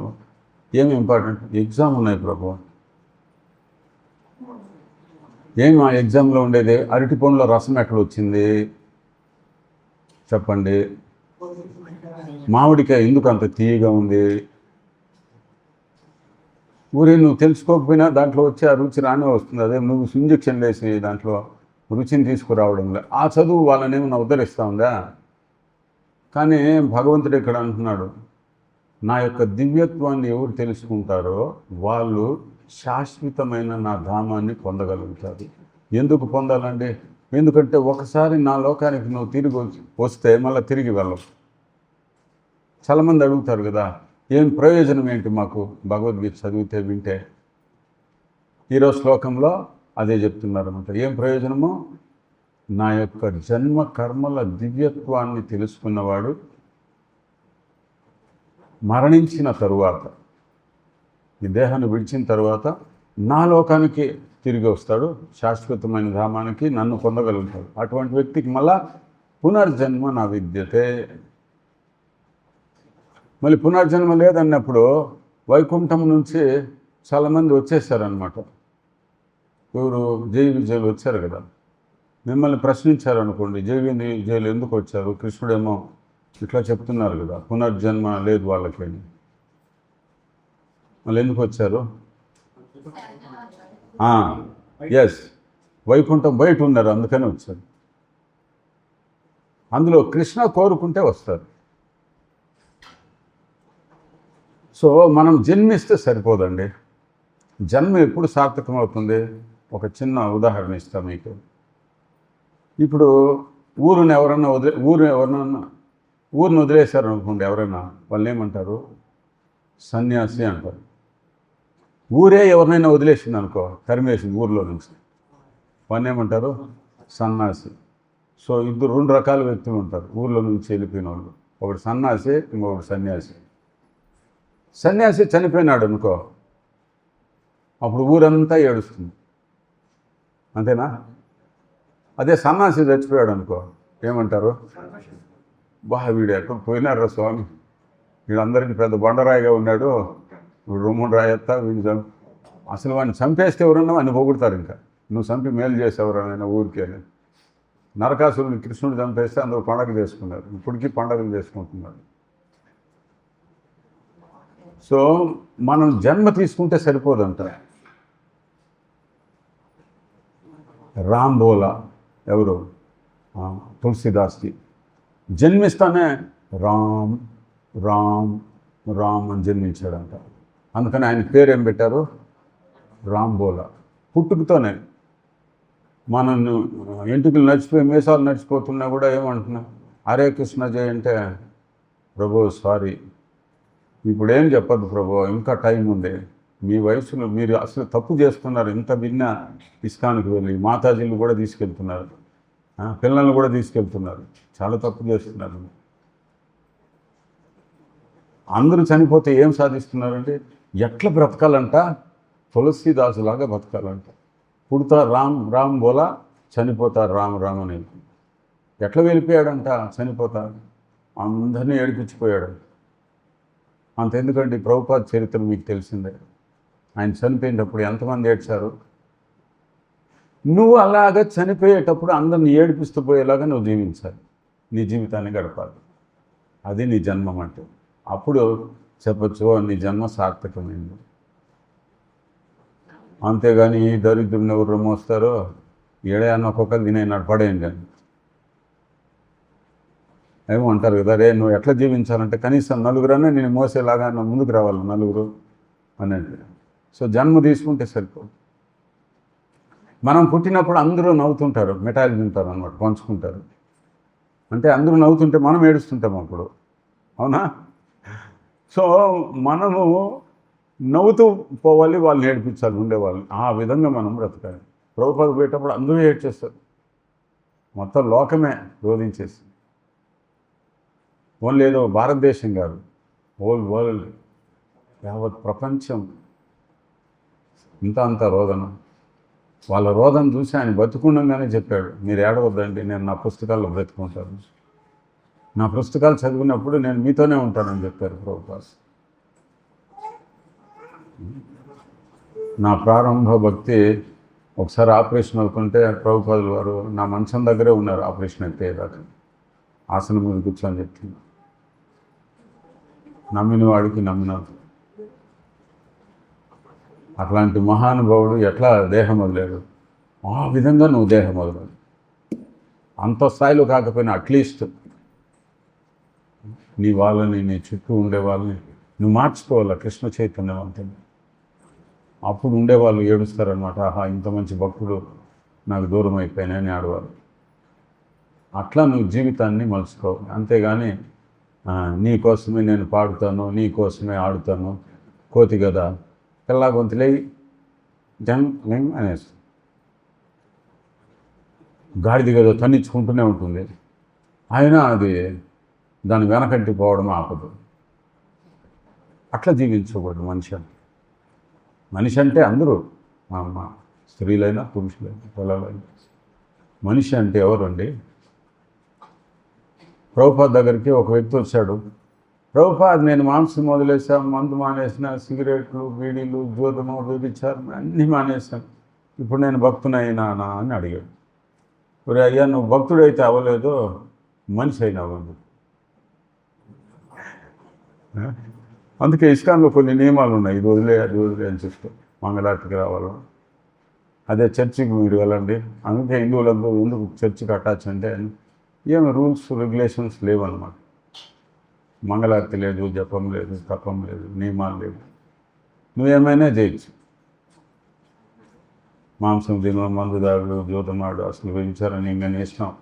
ఏమి ఇంపార్టెంట్? ఎగ్జామ్ ఉన్నాయి ప్రభు. ఏమి ఆ ఎగ్జామ్లో ఉండేది? అరటి పండులో రసం ఎక్కడ వచ్చింది చెప్పండి? మామిడికాయ ఎందుకు అంత తీయగా ఉంది? ఊరే నువ్వు తెలుసుకోకపోయినా దాంట్లో వచ్చి ఆ రుచి రానే వస్తుంది. అదే నువ్వు ఇంజక్షన్ వేసి దాంట్లో రుచిని తీసుకురావడం లేదు. ఆ చదువు వాళ్ళని ఏమన్నా ఉద్ధరిస్తూ ఉందా? కానీ భగవంతుడు ఇక్కడ అంటున్నాడు, నా యొక్క దివ్యత్వాన్ని ఎవరు తెలుసుకుంటారో వాళ్ళు శాశ్వతమైన నా ధామాన్ని పొందగలుగుతారు. ఎందుకు పొందాలండి? ఎందుకంటే ఒకసారి నా లోకానికి నువ్వు తిరిగి వస్తే మళ్ళీ తిరిగి వెళ్ళవు. చాలామంది అడుగుతారు కదా, ఏం ప్రయోజనం ఏంటి మాకు భగవద్గీత చదివితే వింటే? ఈరోజు శ్లోకంలో అదే చెప్తున్నారు అన్నమాట. ఏం ప్రయోజనము? నా యొక్క జన్మ కర్మల దివ్యత్వాన్ని తెలుసుకున్నవాడు మరణించిన తరువాత, ఈ దేహాన్ని విడిచిన తర్వాత నా లోకానికి తిరిగి వస్తాడు, శాశ్వతమైన ధామానికి నన్ను పొందగలుగుతాడు. అటువంటి వ్యక్తికి మళ్ళా పునర్జన్మ నా విద్యతే. మళ్ళీ పునర్జన్మ లేదన్నప్పుడు వైకుంఠం నుంచి చాలామంది వచ్చేసారనమాట. ఎవరు? జై విజయులు వచ్చారు కదా. మిమ్మల్ని ప్రశ్నించారు అనుకోండి, జై విజయులు ఎందుకు వచ్చారు? కృష్ణుడేమో ఇట్లా చెప్తున్నారు కదా, పునర్జన్మ లేదు వాళ్ళకి. మళ్ళీ ఎందుకు వచ్చారు? ఎస్, వైకుంఠం బయట ఉన్నారు, అందుకని వచ్చారు. అందులో కృష్ణ కోరుకుంటే వస్తారు. సో మనం జన్మిస్తే సరిపోదండి. జన్మ ఎప్పుడు సార్థకమవుతుంది? ఒక చిన్న ఉదాహరణ ఇస్తాను మీకు. ఇప్పుడు ఊరిని వదిలేశారు అనుకోండి ఎవరైనా, వాళ్ళు ఏమంటారు? సన్యాసి అంటారు. ఊరే ఎవరినైనా వదిలేసింది అనుకో, తరిమేసింది ఊర్లో నుంచి, వాళ్ళు ఏమంటారు? సన్యాసి. సో ఇద్దరు రెండు రకాల వ్యక్తులు ఉంటారు ఊర్లో నుంచి వెళ్ళిపోయిన వాళ్ళు. ఒకటి సన్యాసి, ఇంకొకటి సన్యాసి. సన్యాసి చనిపోయినాడు అనుకో, అప్పుడు ఊరంతా ఏడుస్తుంది, అంతేనా? అదే సన్యాసి చచ్చిపోయాడు అనుకో, ఏమంటారు? వీడు ఎక్కడ పోయినారా స్వామి, వీళ్ళందరికీ పెద్ద బండరాయిగా ఉన్నాడు, వీడు రొమ్ముడు రాయత్తా, వీడు అసలు వాడిని చంపేస్తే ఎవరన్నా వాడిని పొగుడతారు. ఇంకా నువ్వు చంపి మేలు చేసేవరనైనా ఊరికే. నరకాసురుని కృష్ణుడు చంపేస్తే అందరూ పండగ చేసుకున్నారు, ఇప్పటికీ పండగలు చేసుకుంటున్నారు. సో మనం జన్మ తీసుకుంటే సరిపోదంట. రామ్ బోలా ఎవరు? తులసిదాస్కి జన్మిస్తానే రామ్ రామ్ రామ్ అని జన్మించాడంట. అందుకని ఆయన పేరు ఏం పెట్టారు? రామ్ బోలా. పుట్టుకతోనే మనం ఎంటుకలు నడిచిపోయి మీసాలు నడిచిపోతున్నా కూడా ఏమంటున్నా? హరే కృష్ణ జయ అంటే, ప్రభు సారీ, ఇప్పుడు ఏం చెప్పద్దు ప్రభు, ఇంకా టైం ఉంది, మీ వయసులో మీరు అసలు తప్పు చేస్తున్నారు. ఇంత భిన్న ఇస్కాన్కి వెళ్ళి మాతాజీలు కూడా తీసుకెళ్తున్నారు, పిల్లల్ని కూడా తీసుకెళ్తున్నారు, చాలా తప్పు చేస్తున్నారు. అందరూ చనిపోతే ఏం సాధిస్తున్నారంటే, ఎట్లా బ్రతకాలంట? తులసీదాసులాగా బతకాలంట. పుడతారు రామ్ బోలా, చనిపోతారు రామ్ అని. ఎట్లా వెళ్ళిపోయాడంట? చనిపోతారు, అందరినీ ఏడిపించిపోయాడు. అంతెందుకండి, ప్రభుపాద చరిత్ర మీకు తెలిసిందే. ఆయన చనిపోయినప్పుడు ఎంతమంది ఏడ్చారు? నువ్వు అలాగా చనిపోయేటప్పుడు అందరిని ఏడిపిస్తూ పోయేలాగా నువ్వు జీవించాలి, నీ జీవితాన్ని గడపాలి. అది నీ జన్మం అంటే. అప్పుడు చెప్పచ్చు నీ జన్మ సార్థకమైంది. అంతేగాని ఈ దరిద్రుని ఎవరు మోస్తారో ఏడయాన్ని ఒక్కొక్కరు తినేనాడు పడేయండి కానీ ఏమో అంటారు కదా, రే నువ్వు ఎట్లా జీవించాలంటే కనీసం నలుగురనే నేను మోసేలాగా ముందుకు రావాలి, నలుగురు అనేది. సో జన్మ తీసుకుంటే సరిపోదు. మనం పుట్టినప్పుడు అందరూ నవ్వుతుంటారు, మిఠాయిలు తింటారు అన్నమాట, పంచుకుంటారు. అంటే అందరూ నవ్వుతుంటే మనం ఏడుస్తుంటాం అప్పుడు, అవునా? సో మనము నవ్వుతూ పోవాలి, వాళ్ళు నేర్పించాలి ఉండేవాళ్ళు. ఆ విధంగా మనం బ్రతకాలి. ప్రభుపాద పోయేటప్పుడు అందరూ ఏడ్చేస్తారు, మొత్తం లోకమే రోధించేసి. ఓన్లీ ఏదో భారతదేశం కాదు, హోల్ వరల్డ్, యావత్ ప్రపంచం అంత రోదన. వాళ్ళ రోదన చూసి ఆయన బతుకుండగానే చెప్పాడు, మీరు ఏడవద్దండి, నేను నా పుస్తకాల్లో బ్రతుకుంటాను, నా పుస్తకాలు చదివినప్పుడు నేను మీతోనే ఉంటానని చెప్పారు ప్రభుపాద. నా ప్రారంభ భక్తి ఒకసారి ఆపరేషన్ అవుతుంటే ప్రభుపాదులు వారు నా మంచం దగ్గరే ఉన్నారు, ఆపరేషన్ అయిపోయేదాకా ఆసనం మీద కూర్చొని చెప్తున్నా, నమ్మిన వాడికి నమ్మినాడు. అట్లాంటి మహానుభావుడు ఎట్లా దేహం వదిలేడు, ఆ విధంగా నువ్వు దేహం వదలదు. అంత స్థాయిలో కాకపోయినా అట్లీస్ట్ నీ వాళ్ళని, నీ చుట్టూ ఉండే వాళ్ళని నువ్వు మార్చుకోవాలా కృష్ణ చైతన్యవంతంగా. అప్పుడు ఉండేవాళ్ళు ఏడుస్తారనమాట, ఆహా ఇంత మంచి భక్తుడు నాకు దూరం అయిపోయినాయని ఆడవాళ్ళు. అట్లా నువ్వు జీవితాన్ని మలుచుకోవాలి. అంతేగాని నీ కోసమే నేను పాడుతాను, నీ కోసమే ఆడుతాను, కోతి కదా పిల్లా గొంతులే జంగ్ అనేసి గాడిది కదా తన్నించుకుంటూనే ఉంటుంది, అయినా అది దాని వెనకంటి పోవడం ఆపదు. అట్లా జీవించకూడదు మనిషి. మనిషి అంటే అందరూ, మా అమ్మ, స్త్రీలైనా పురుషులైనా పిల్లలైనా. మనిషి అంటే ఎవరండి? ప్రభుపాద దగ్గరికి ఒక వ్యక్తి వచ్చాడు, ప్రభుపాద నేను మాంసం వదిలేసాను, మందు మానేసిన, సిగరెట్లు, బీడీలు, జూదము, వ్యభిచారం అన్నీ మానేశాను, ఇప్పుడు నేను భక్తునైనా అని అడిగాడు. ఒరే అయ్యా, నువ్వు భక్తుడైతే అవ్వలేదు, మనిషి అయినా అవ్వదు. అందుకే ఇస్కాన్లో కొన్ని నియమాలు ఉన్నాయి, ఇది వదిలే అది వదిలే అని చెప్తే మంగళారతికి రావాలి, అదే చర్చికి మీరు వెళ్ళండి. అందుకే హిందువులందరూ ఎందుకు చర్చికి అటాచ్ అంటే ఏమి రూల్స్ రెగ్యులేషన్స్ లేవన్నమాట. మంగళారతి లేదు, జపం లేదు, తపం లేదు, నియమాలు లేవు, నువ్వేమైనా చేయొచ్చు. మాంసం తిన, మందు దాడు, జూతమాడు, అసలు వ్యభిచారాన్ని ఇంకా ఇష్టం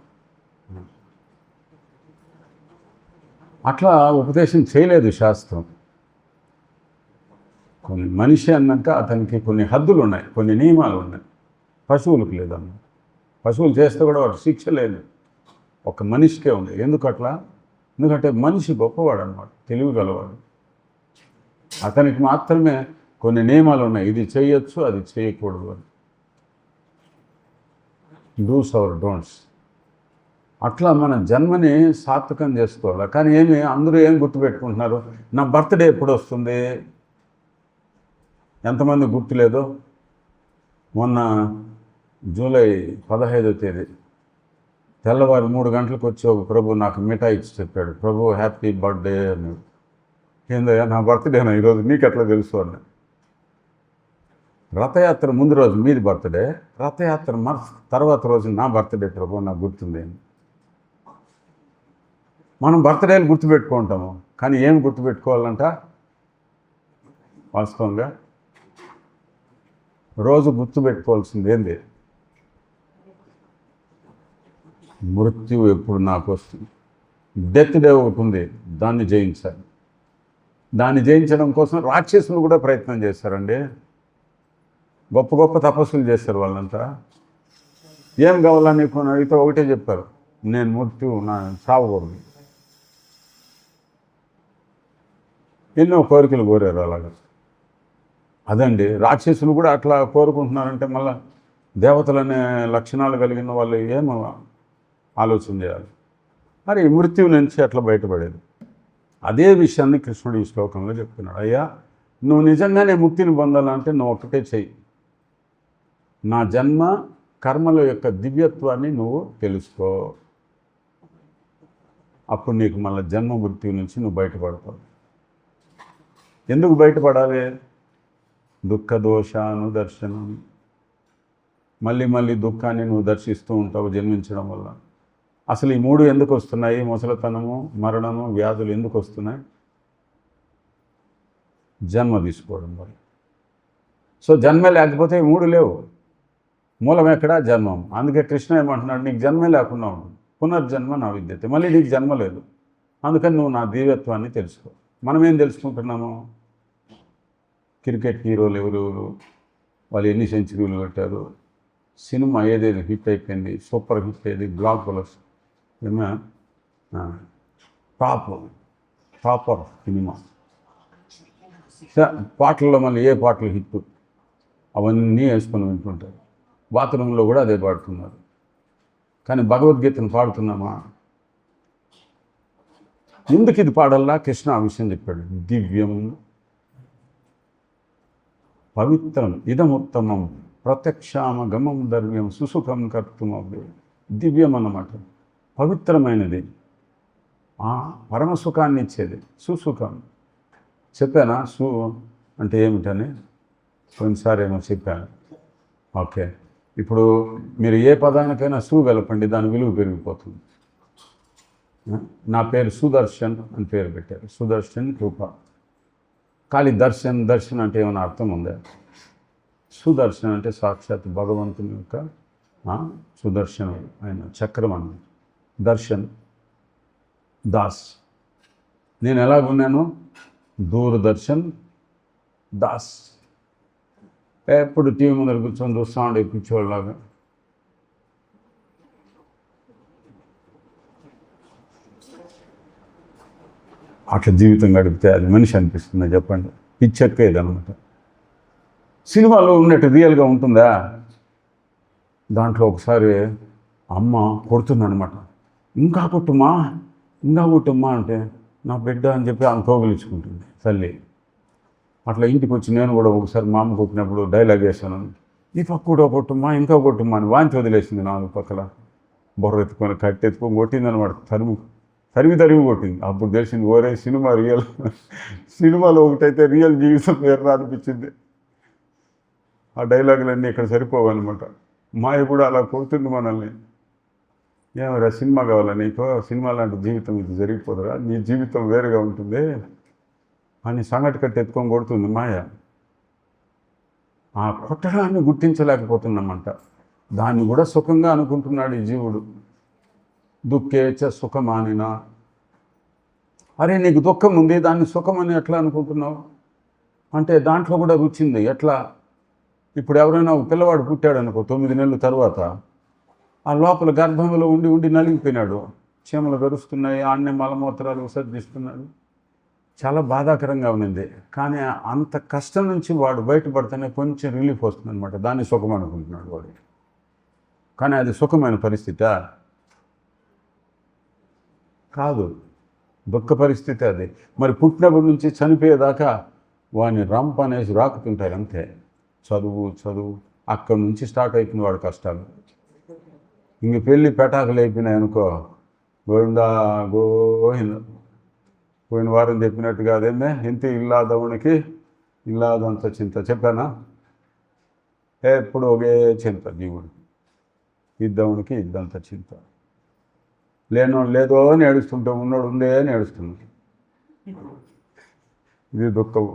అట్లా ఉపదేశం చేయలేదు శాస్త్రం. కొన్ని మనిషి అన్నాక అతనికి కొన్ని హద్దులు ఉన్నాయి, కొన్ని నియమాలు ఉన్నాయి. పశువులకు లేదన్న, పశువులు చేస్తే కూడా వాడు శిక్ష లేదు, ఒక మనిషికే ఉంది. ఎందుకు అట్లా? ఎందుకంటే మనిషి గొప్పవాడు అన్నమాట, తెలివి గలవాడు. అతనికి మాత్రమే కొన్ని నియమాలు ఉన్నాయి, ఇది చేయొచ్చు, అది చేయకూడదు అని. Dos or don'ts. అట్లా మన జన్మని సార్థకం చేసుకోవాలి. కానీ అందరూ ఏం గుర్తుపెట్టుకుంటున్నారు, నా బర్త్డే ఎప్పుడు వస్తుంది, ఎంతమంది గుర్తులేదు. మొన్న జూలై 15వ తేదీ తెల్లవారు 3 గంటలకు వచ్చి ఒక ప్రభు నాకు మిఠాయి ఇచ్చి చెప్పాడు, ప్రభు హ్యాపీ బర్త్డే అని. ఏందయ్యా నా బర్త్డేనా ఈరోజు, నీకు ఎట్లా తెలుసు అన్న. రథయాత్ర ముందు రోజు మీది బర్త్డే, రథయాత్ర తర్వాత రోజు నా బర్త్డే ప్రభు, నాకు గుర్తుంది అని. మనం బర్త్డేలు గుర్తుపెట్టుకుంటాము, కానీ ఏం గుర్తుపెట్టుకోవాలంట? వాస్తవంగా రోజు గుర్తుపెట్టుకోవాల్సింది ఏంది? మృత్యువు ఎప్పుడు నాకు వస్తుంది, డెత్ డే ఒకటి ఉంది, దాన్ని జయించాలి. దాన్ని జయించడం కోసం రాక్షసులు కూడా ప్రయత్నం చేశారండి, గొప్ప గొప్ప తపస్సులు చేశారు వాళ్ళంతా. ఏం కావాలని నీకు అడిగితే ఒకటే చెప్పారు, నేను మృత్యువు నా చావకూడదు. ఎన్నో కోరికలు కోరారు అలాగా. అదండి, రాక్షసులు కూడా అట్లా కోరుకుంటున్నారంటే మళ్ళీ దేవతలనే లక్షణాలు కలిగిన వాళ్ళు ఏమో ఆలోచన చేయాలి. మరి మృత్యువు నుంచి అట్లా బయటపడేది. అదే విషయాన్ని కృష్ణుడు ఈ శ్లోకంలో చెప్తున్నాడు. అయ్యా, నువ్వు నిజంగానే ముక్తిని పొందాలంటే నువ్వు ఒక్కటే చెయ్యి, నా జన్మ కర్మల యొక్క దివ్యత్వాన్ని నువ్వు తెలుసుకో. అప్పుడు నీకు మళ్ళీ జన్మ మృత్యువు నుంచి నువ్వు బయటపడతావు. ఎందుకు బయటపడాలి? దుఃఖ దోషానుదర్శనం. మళ్ళీ మళ్ళీ దుఃఖాన్ని నువ్వు దర్శిస్తూ ఉంటావు జన్మించడం వల్ల. అసలు ఈ 3 ఎందుకు వస్తున్నాయి? ముసలితనము, మరణము, వ్యాధులు ఎందుకు వస్తున్నాయి? జన్మ తీసుకోవడం వల్ల. సో జన్మ లేకపోతే ఈ 3 లేవు. మూలం ఎక్కడ? జన్మం. అందుకే కృష్ణ ఏమంటున్నాడు, నీకు జన్మే లేకుండా ఉంటుంది, పునర్జన్మ నా విద్యతే, మళ్ళీ నీకు జన్మ లేదు, అందుకని నువ్వు నా దివ్యత్వాన్ని తెలుసుకో. మనం ఏం తెలుసుకుంటున్నాము? క్రికెట్ హీరోలు ఎవరెవరు, వాళ్ళు ఎన్ని సెంచరీలు పెట్టారు, సినిమా ఏదేది హిట్ అయిపోయింది, సూపర్ హిట్ అయ్యేది, బ్లాక్ బలర్స్, ఏమో టాపర్ సినిమా, పాటల్లో మళ్ళీ ఏ పాటలు హిట్, అవన్నీ వేసుకొని వింటుంటారు. బాత్రూంలో కూడా అదే పాడుతున్నారు. కానీ భగవద్గీతను పాడుతున్నామా? ఎందుకు ఇది పాడల్లా? కృష్ణ ఆ విషయం చెప్పాడు. దివ్యం పవిత్రం ఇదముత్తమం ప్రత్యక్షామగమం దర్వ్యం సుసుఖం కర్తుమవ్యం. దివ్యం అన్నమాట, పవిత్రమైనది, పరమసుఖాన్ని ఇచ్చేది. సుసుఖం చెప్పానా? అంటే ఏమిటని కొన్నిసారి ఏమో చెప్పాను. ఓకే, ఇప్పుడు మీరు ఏ పదానికైనా కలపండి, దాని విలువ పెరిగిపోతుంది. నా పేరు సుదర్శన్ అని పేరు పెట్టారు, సుదర్శన్ రూప. ఖాళీ దర్శన్ అంటే ఏమైనా అర్థం ఉందా? సుదర్శన్ అంటే సాక్షాత్ భగవంతుని యొక్క సుదర్శనం, ఆయన చక్రం అన్న దర్శన్. దాస్, నేను ఎలాగున్నాను? దూరదర్శన్ దాస్. ఎప్పుడు టీవీ ముందర కూర్చొని చూస్తూ ఉండే పిచ్చోళ్ళలాగా. అట్లా జీవితం గడిపితే అది మనిషి అనిపిస్తుందా చెప్పండి? పిచ్చెక్కేది అనమాట. సినిమాలో ఉన్నట్టు రియల్గా ఉంటుందా? దాంట్లో ఒకసారి అమ్మ కొడుతుందనమాట, ఇంకా కొట్టుమా అంటే, నా బిడ్డ అని చెప్పి ఆమె కౌగిలించుకుంటుంది తల్లి. అట్లా ఇంటికి వచ్చి నేను కూడా ఒకసారి మా అమ్మ కొట్టినప్పుడు డైలాగ్ వేసాను, ఈ పక్క కూడా కొట్టుమా, ఇంకా కొట్టుమా అని వాంతి వదిలేసింది. నాలుగు పక్కల బొర్ర ఎత్తుకొని కట్టి ఎత్తుకొని కొట్టింది అనమాట. తరిమి కొట్టింది. అప్పుడు తెలిసింది, ఓరే సినిమా రియల్, సినిమాలో ఒకటైతే రియల్ జీవితం వేరే అనిపించింది. ఆ డైలాగులన్నీ ఇక్కడ సరిపోవన్నమాట. మాయ కూడా అలా కొడుతుంది మనల్ని. ఏమరా సినిమా కావాలా నీకు? సినిమా లాంటి జీవితం ఇది జరిగిపోదురా, నీ జీవితం వేరుగా ఉంటుంది అని సంగటి కట్టి ఎత్తుకొని కొడుతుంది మాయ. ఆ కొట్టడాన్ని గుర్తించలేకపోతున్నామంట. దాన్ని కూడా సుఖంగా అనుకుంటున్నాడు ఈ జీవుడు. దుఃఖేచ సుఖమానినా. అరే నీకు దుఃఖం ఉంది, దాన్ని సుఖమని ఎట్లా అనుకుంటున్నావు అంటే దాంట్లో కూడా రుచింది. ఎట్లా? ఇప్పుడు ఎవరైనా ఒక పిల్లవాడు పుట్టాడు అనుకో, 9 నెలల తర్వాత ఆ లోపల గర్భంలో ఉండి నలిగిపోయినాడు, చీమలు గరుస్తున్నాయి, ఆన్నే మలమూత్రాలు విసర్జిస్తున్నాడు, చాలా బాధాకరంగా ఉన్నది. కానీ అంత కష్టం నుంచి వాడు బయటపడితేనే కొంచెం రిలీఫ్ వస్తుంది అనమాట. దాన్ని సుఖం అనుకుంటున్నాడు వాడు. కానీ అది సుఖమైన పరిస్థితి కాదు, దుఃఖ పరిస్థితి అది. మరి పుట్టినప్పటి నుంచి చనిపోయేదాకా వాడిని రంప అనేసి రాకుతుంటారు అంతే. చదువు అక్కడి నుంచి స్టార్ట్ అవుతుంది వాడి కష్టాలు. ఇంక పెళ్ళి పెటాకులు అయిపోయినాయి అనుకో, గోవిందా గోవింద. పోయిన వారం చెప్పినట్టుగా అదేమే, ఇంత ఇల్లాదవునికి ఇల్లాదంత చింత చెప్పానా? ఎప్పుడు ఒకే చింత జీవుడికి, ఇద్దవునికి ఇద్దంత చింత. లేనోడు లేదో అని ఏడుస్తుంటే, ఉన్నోడు ఉందే అని ఏడుస్తున్నాడు. ఇది దుఃఖం.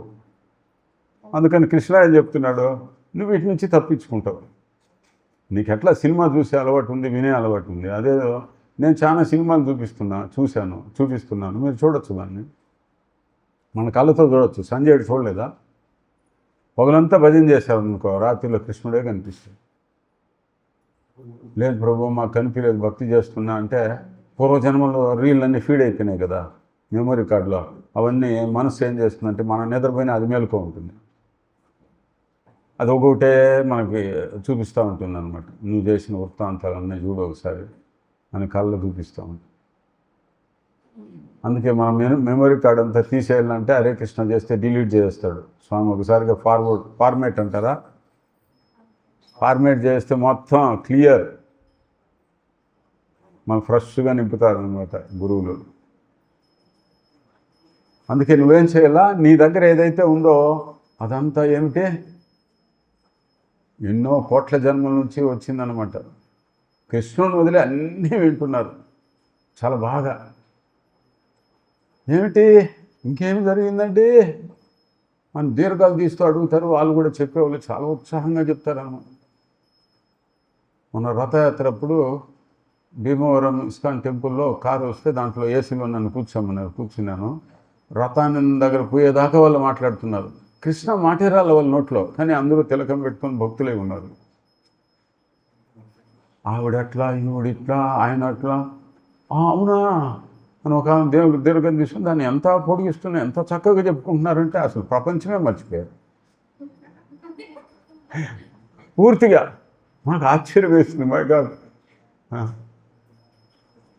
అందుకని కృష్ణ ఏం చెప్తున్నాడు, నువ్వు వీటి నుంచి తప్పించుకుంటావు. నీకు ఎట్లా సినిమా చూసే అలవాటు ఉంది, వినే అలవాటు ఉంది. అదే నేను చాలా సినిమాలు చూపిస్తున్నాను, మీరు చూడొచ్చు దాన్ని, మన కళ్ళతో చూడొచ్చు. సంజయుడు చూడలేదా? పగలంతా భజన చేశారు అనుకో, రాత్రిలో కృష్ణుడే కనిపిస్తాడు. లేదు ప్రభు మాకు కనిపించలేదు, భక్తి చేస్తున్నా అంటే పూర్వజన్మలో రీళ్ళన్నీ ఫీడ్ అయిపోయినాయి కదా మెమరీ కార్డులో. అవన్నీ మనసు ఏం చేస్తుందంటే మనం నిద్రపోయినా అది మేలుకో ఉంటుంది, అది ఒకటే మనకి చూపిస్తూ ఉంటుంది అనమాట. నువ్వు చేసిన వృత్తాంతాలన్నీ చూడు ఒకసారి అని కళ్ళు చూపిస్తూ ఉంటుంది. అందుకే మనం మెమరీ కార్డు అంతా తీసేయాలంటే హరే కృష్ణ చేస్తే డిలీట్ చేస్తాడు స్వామి. ఒకసారిగా ఫార్మేట్ అంటారా, ఫార్మేట్ చేస్తే మొత్తం క్లియర్, మనం ఫ్రెష్గా నింపుతారనమాట గురువులు. అందుకే నువ్వేం చేయాలా, నీ దగ్గర ఏదైతే ఉందో అదంతా ఏమిటి, ఎన్నో కోట్ల జన్మల నుంచి వచ్చిందనమాట. కృష్ణుని వదిలే అన్నీ వింటున్నారు చాలా బాగా. ఏమిటి ఇంకేమి జరిగిందండి అని దీర్ఘాలు తీస్తూ అడుగుతారు. వాళ్ళు కూడా చెప్పేవాళ్ళు చాలా ఉత్సాహంగా చెప్తారన్నమాట. మన రథయాత్ర అప్పుడు భీమవరం ఇస్కాన్ టెంపుల్లో కారు వస్తే దాంట్లో ఏసీలో నన్ను కూర్చోమన్నారు. కూర్చున్నాను. రథాన్ని దగ్గర పోయేదాకా వాళ్ళు మాట్లాడుతున్నారు. కృష్ణ మాటేరాలి వాళ్ళ నోట్లో, కానీ అందరూ తిలకం పెట్టుకొని భక్తులే ఉన్నారు. ఆవిడట్లా, ఈవిడిట్లా, ఆయన అట్లా, అవునా అని ఒక దేవుడికి దీర్ఘం తీసుకుని దాన్ని ఎంత పొడిగిస్తున్నా, ఎంత చక్కగా చెప్పుకుంటున్నారంటే అసలు ప్రపంచమే మర్చిపోయారు పూర్తిగా. మాకు ఆశ్చర్యం వేస్తుంది. My God.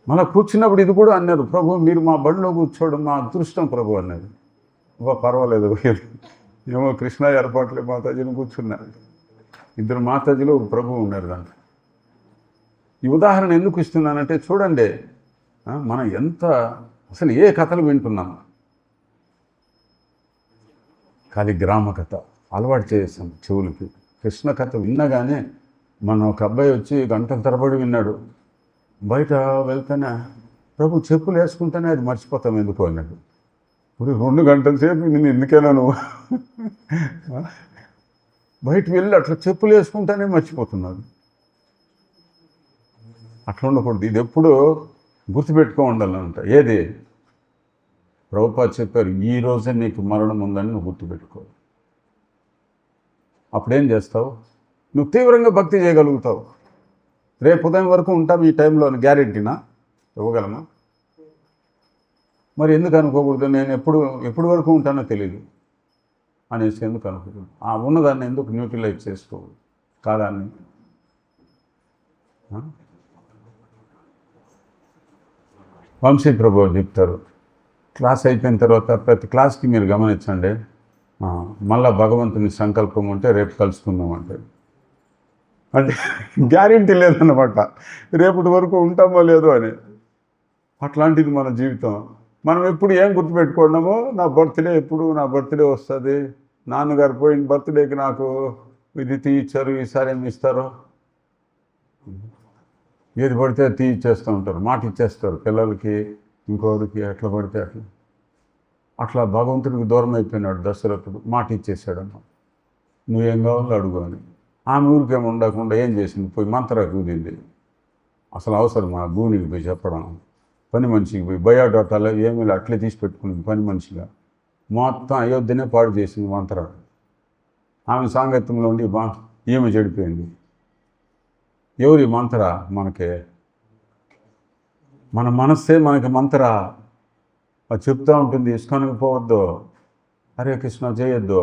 మళ్ళీ కూర్చున్నప్పుడు ఇది కూడా అన్నారు, ప్రభు మీరు మా బడిలో కూర్చోవడం మా అదృష్టం ప్రభు అన్నారు. పర్వాలేదు, ఏమో కృష్ణ ఏర్పాట్లే, మాతాజీని కూర్చున్నారు. ఇద్దరు మాతాజీలు ఒక ప్రభు ఉన్నారు దాంట్లో. ఈ ఉదాహరణ ఎందుకు ఇస్తున్నానంటే చూడండి, మనం ఎంత అసలు ఏ కథలు వింటున్నాం. ఖాళీ గ్రామ కథ అలవాటు చేసాం చెవులకి. కృష్ణ కథ విన్నగానే మన ఒక అబ్బాయి వచ్చి గంటల తరబడి విన్నాడు. బయట వెళ్తేనే ప్రభు చెప్పులు వేసుకుంటేనే అది మర్చిపోతాం ఎందుకు అన్నాడు. ఇప్పుడు 2 గంటల సేపు నేను ఎందుకైనా నువ్వు బయటకు వెళ్ళి అట్లా చెప్పులు వేసుకుంటేనే మర్చిపోతున్నాడు. అట్లా ఉండకూడదు. ఇది ఎప్పుడు గుర్తుపెట్టుకో ఉండాలంట. ఏది ప్రభుపాద చెప్పారు, ఈ రోజే నీకు మరణం ఉందని నువ్వు గుర్తుపెట్టుకో. అప్పుడేం చేస్తావు? నువ్వు తీవ్రంగా భక్తి చేయగలుగుతావు. రేపు ఉదయం వరకు ఉంటాం ఈ టైంలో గ్యారెంటీనా? ఇవ్వగలమా? మరి ఎందుకు అనుకోకూడదు? నేను ఎప్పుడు వరకు ఉంటానో తెలియదు అనేసి ఎందుకు అనుకోకూడదు? ఆ ఉన్నదాన్ని ఎందుకు న్యూట్రలైజ్ చేసుకోకూడదు కాలాన్ని? వంశీ ప్రభు చెప్తారు, క్లాస్ అయిపోయిన తర్వాత ప్రతి క్లాస్కి మీరు గమనించండి, మళ్ళా భగవంతుని సంకల్పం ఉంటే రేపు కలుసుకుందాం అంటే గ్యారెంటీ లేదన్నమాట, రేపటి వరకు ఉంటామో లేదో అని. అట్లాంటిది మన జీవితం. మనం ఎప్పుడు ఏం గుర్తుపెట్టుకున్నామో, నా బర్త్డే ఎప్పుడు, నా బర్త్డే వస్తుంది, నాన్నగారు పోయిన బర్త్డేకి నాకు ఇది తీయిచ్చారు, ఈసారి ఏమి ఇస్తారో, ఏది పడితే తీయిచ్చేస్తూ ఉంటారు, మాట ఇచ్చేస్తారు పిల్లలకి, ఇంకోరికి, ఎట్లా పడితే అట్లా భగవంతుడికి దూరం అయిపోయినాడు దశరథుడు. మాట ఇచ్చేసాడమ్మ, నువ్వేం కావాలో అడుగు అని. ఆమె ఊరికేమి ఉండకుండా ఏం చేసింది? పోయి మంత్రా కూదింది. అసలు అవసరం ఆ భూమికి పోయి చెప్పడం? పని మనిషికి పోయి బయోడాటాలో ఏమీ అట్లే తీసి పెట్టుకునింది పని మనిషిగా. మొత్తం అయోధ్యనే పాడు చేసింది మంత్ర. ఆమె సాంగత్యంలో ఉండి ఈమె చెడిపోయింది. ఎవరి మంత్ర? మనకే. మన మనస్సే మనకి మంత్ర. అది చెప్తూ ఉంటుంది, ఇస్కాన్కి పోవద్దు, హరే కృష్ణ చేయొద్దు,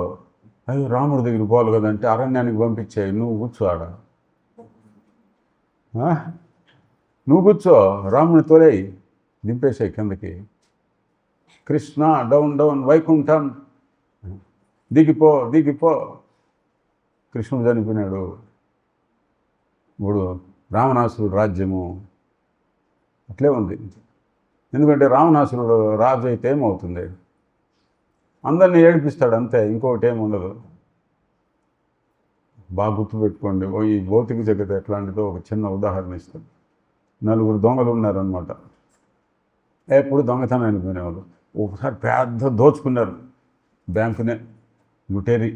అయ్యో రాముడి దగ్గరికి పోవాలి కదంటే అరణ్యానికి పంపించాయి, నువ్వు కూర్చో ఆడ, నువ్వు కూర్చో, రాముని తోలేయి, దింపేసాయి కిందకి. కృష్ణ డౌన్ డౌన్ వైకుంఠం, దిగిపో దిగిపో. కృష్ణుడు చనిపోయినాడు. ఇప్పుడు రావణాసురుడు రాజ్యము అట్లే ఉంది. ఎందుకంటే రావణాసురుడు రాజు అయితే ఏమవుతుంది? అందరినీ ఏడిపిస్తాడు అంతే, ఇంకొకటి ఏమి ఉండదు. బాగా గుర్తుపెట్టుకోండి. ఈ భౌతిక జగత్ ఎట్లాంటిదో ఒక చిన్న ఉదాహరణ ఇస్తాను. 4 దొంగలు ఉన్నారనమాట. ఎప్పుడు దొంగతనానికి పోయినవాళ్ళు. ఒకసారి పెద్ద దోచుకున్నారు బ్యాంకునే, లుటేరి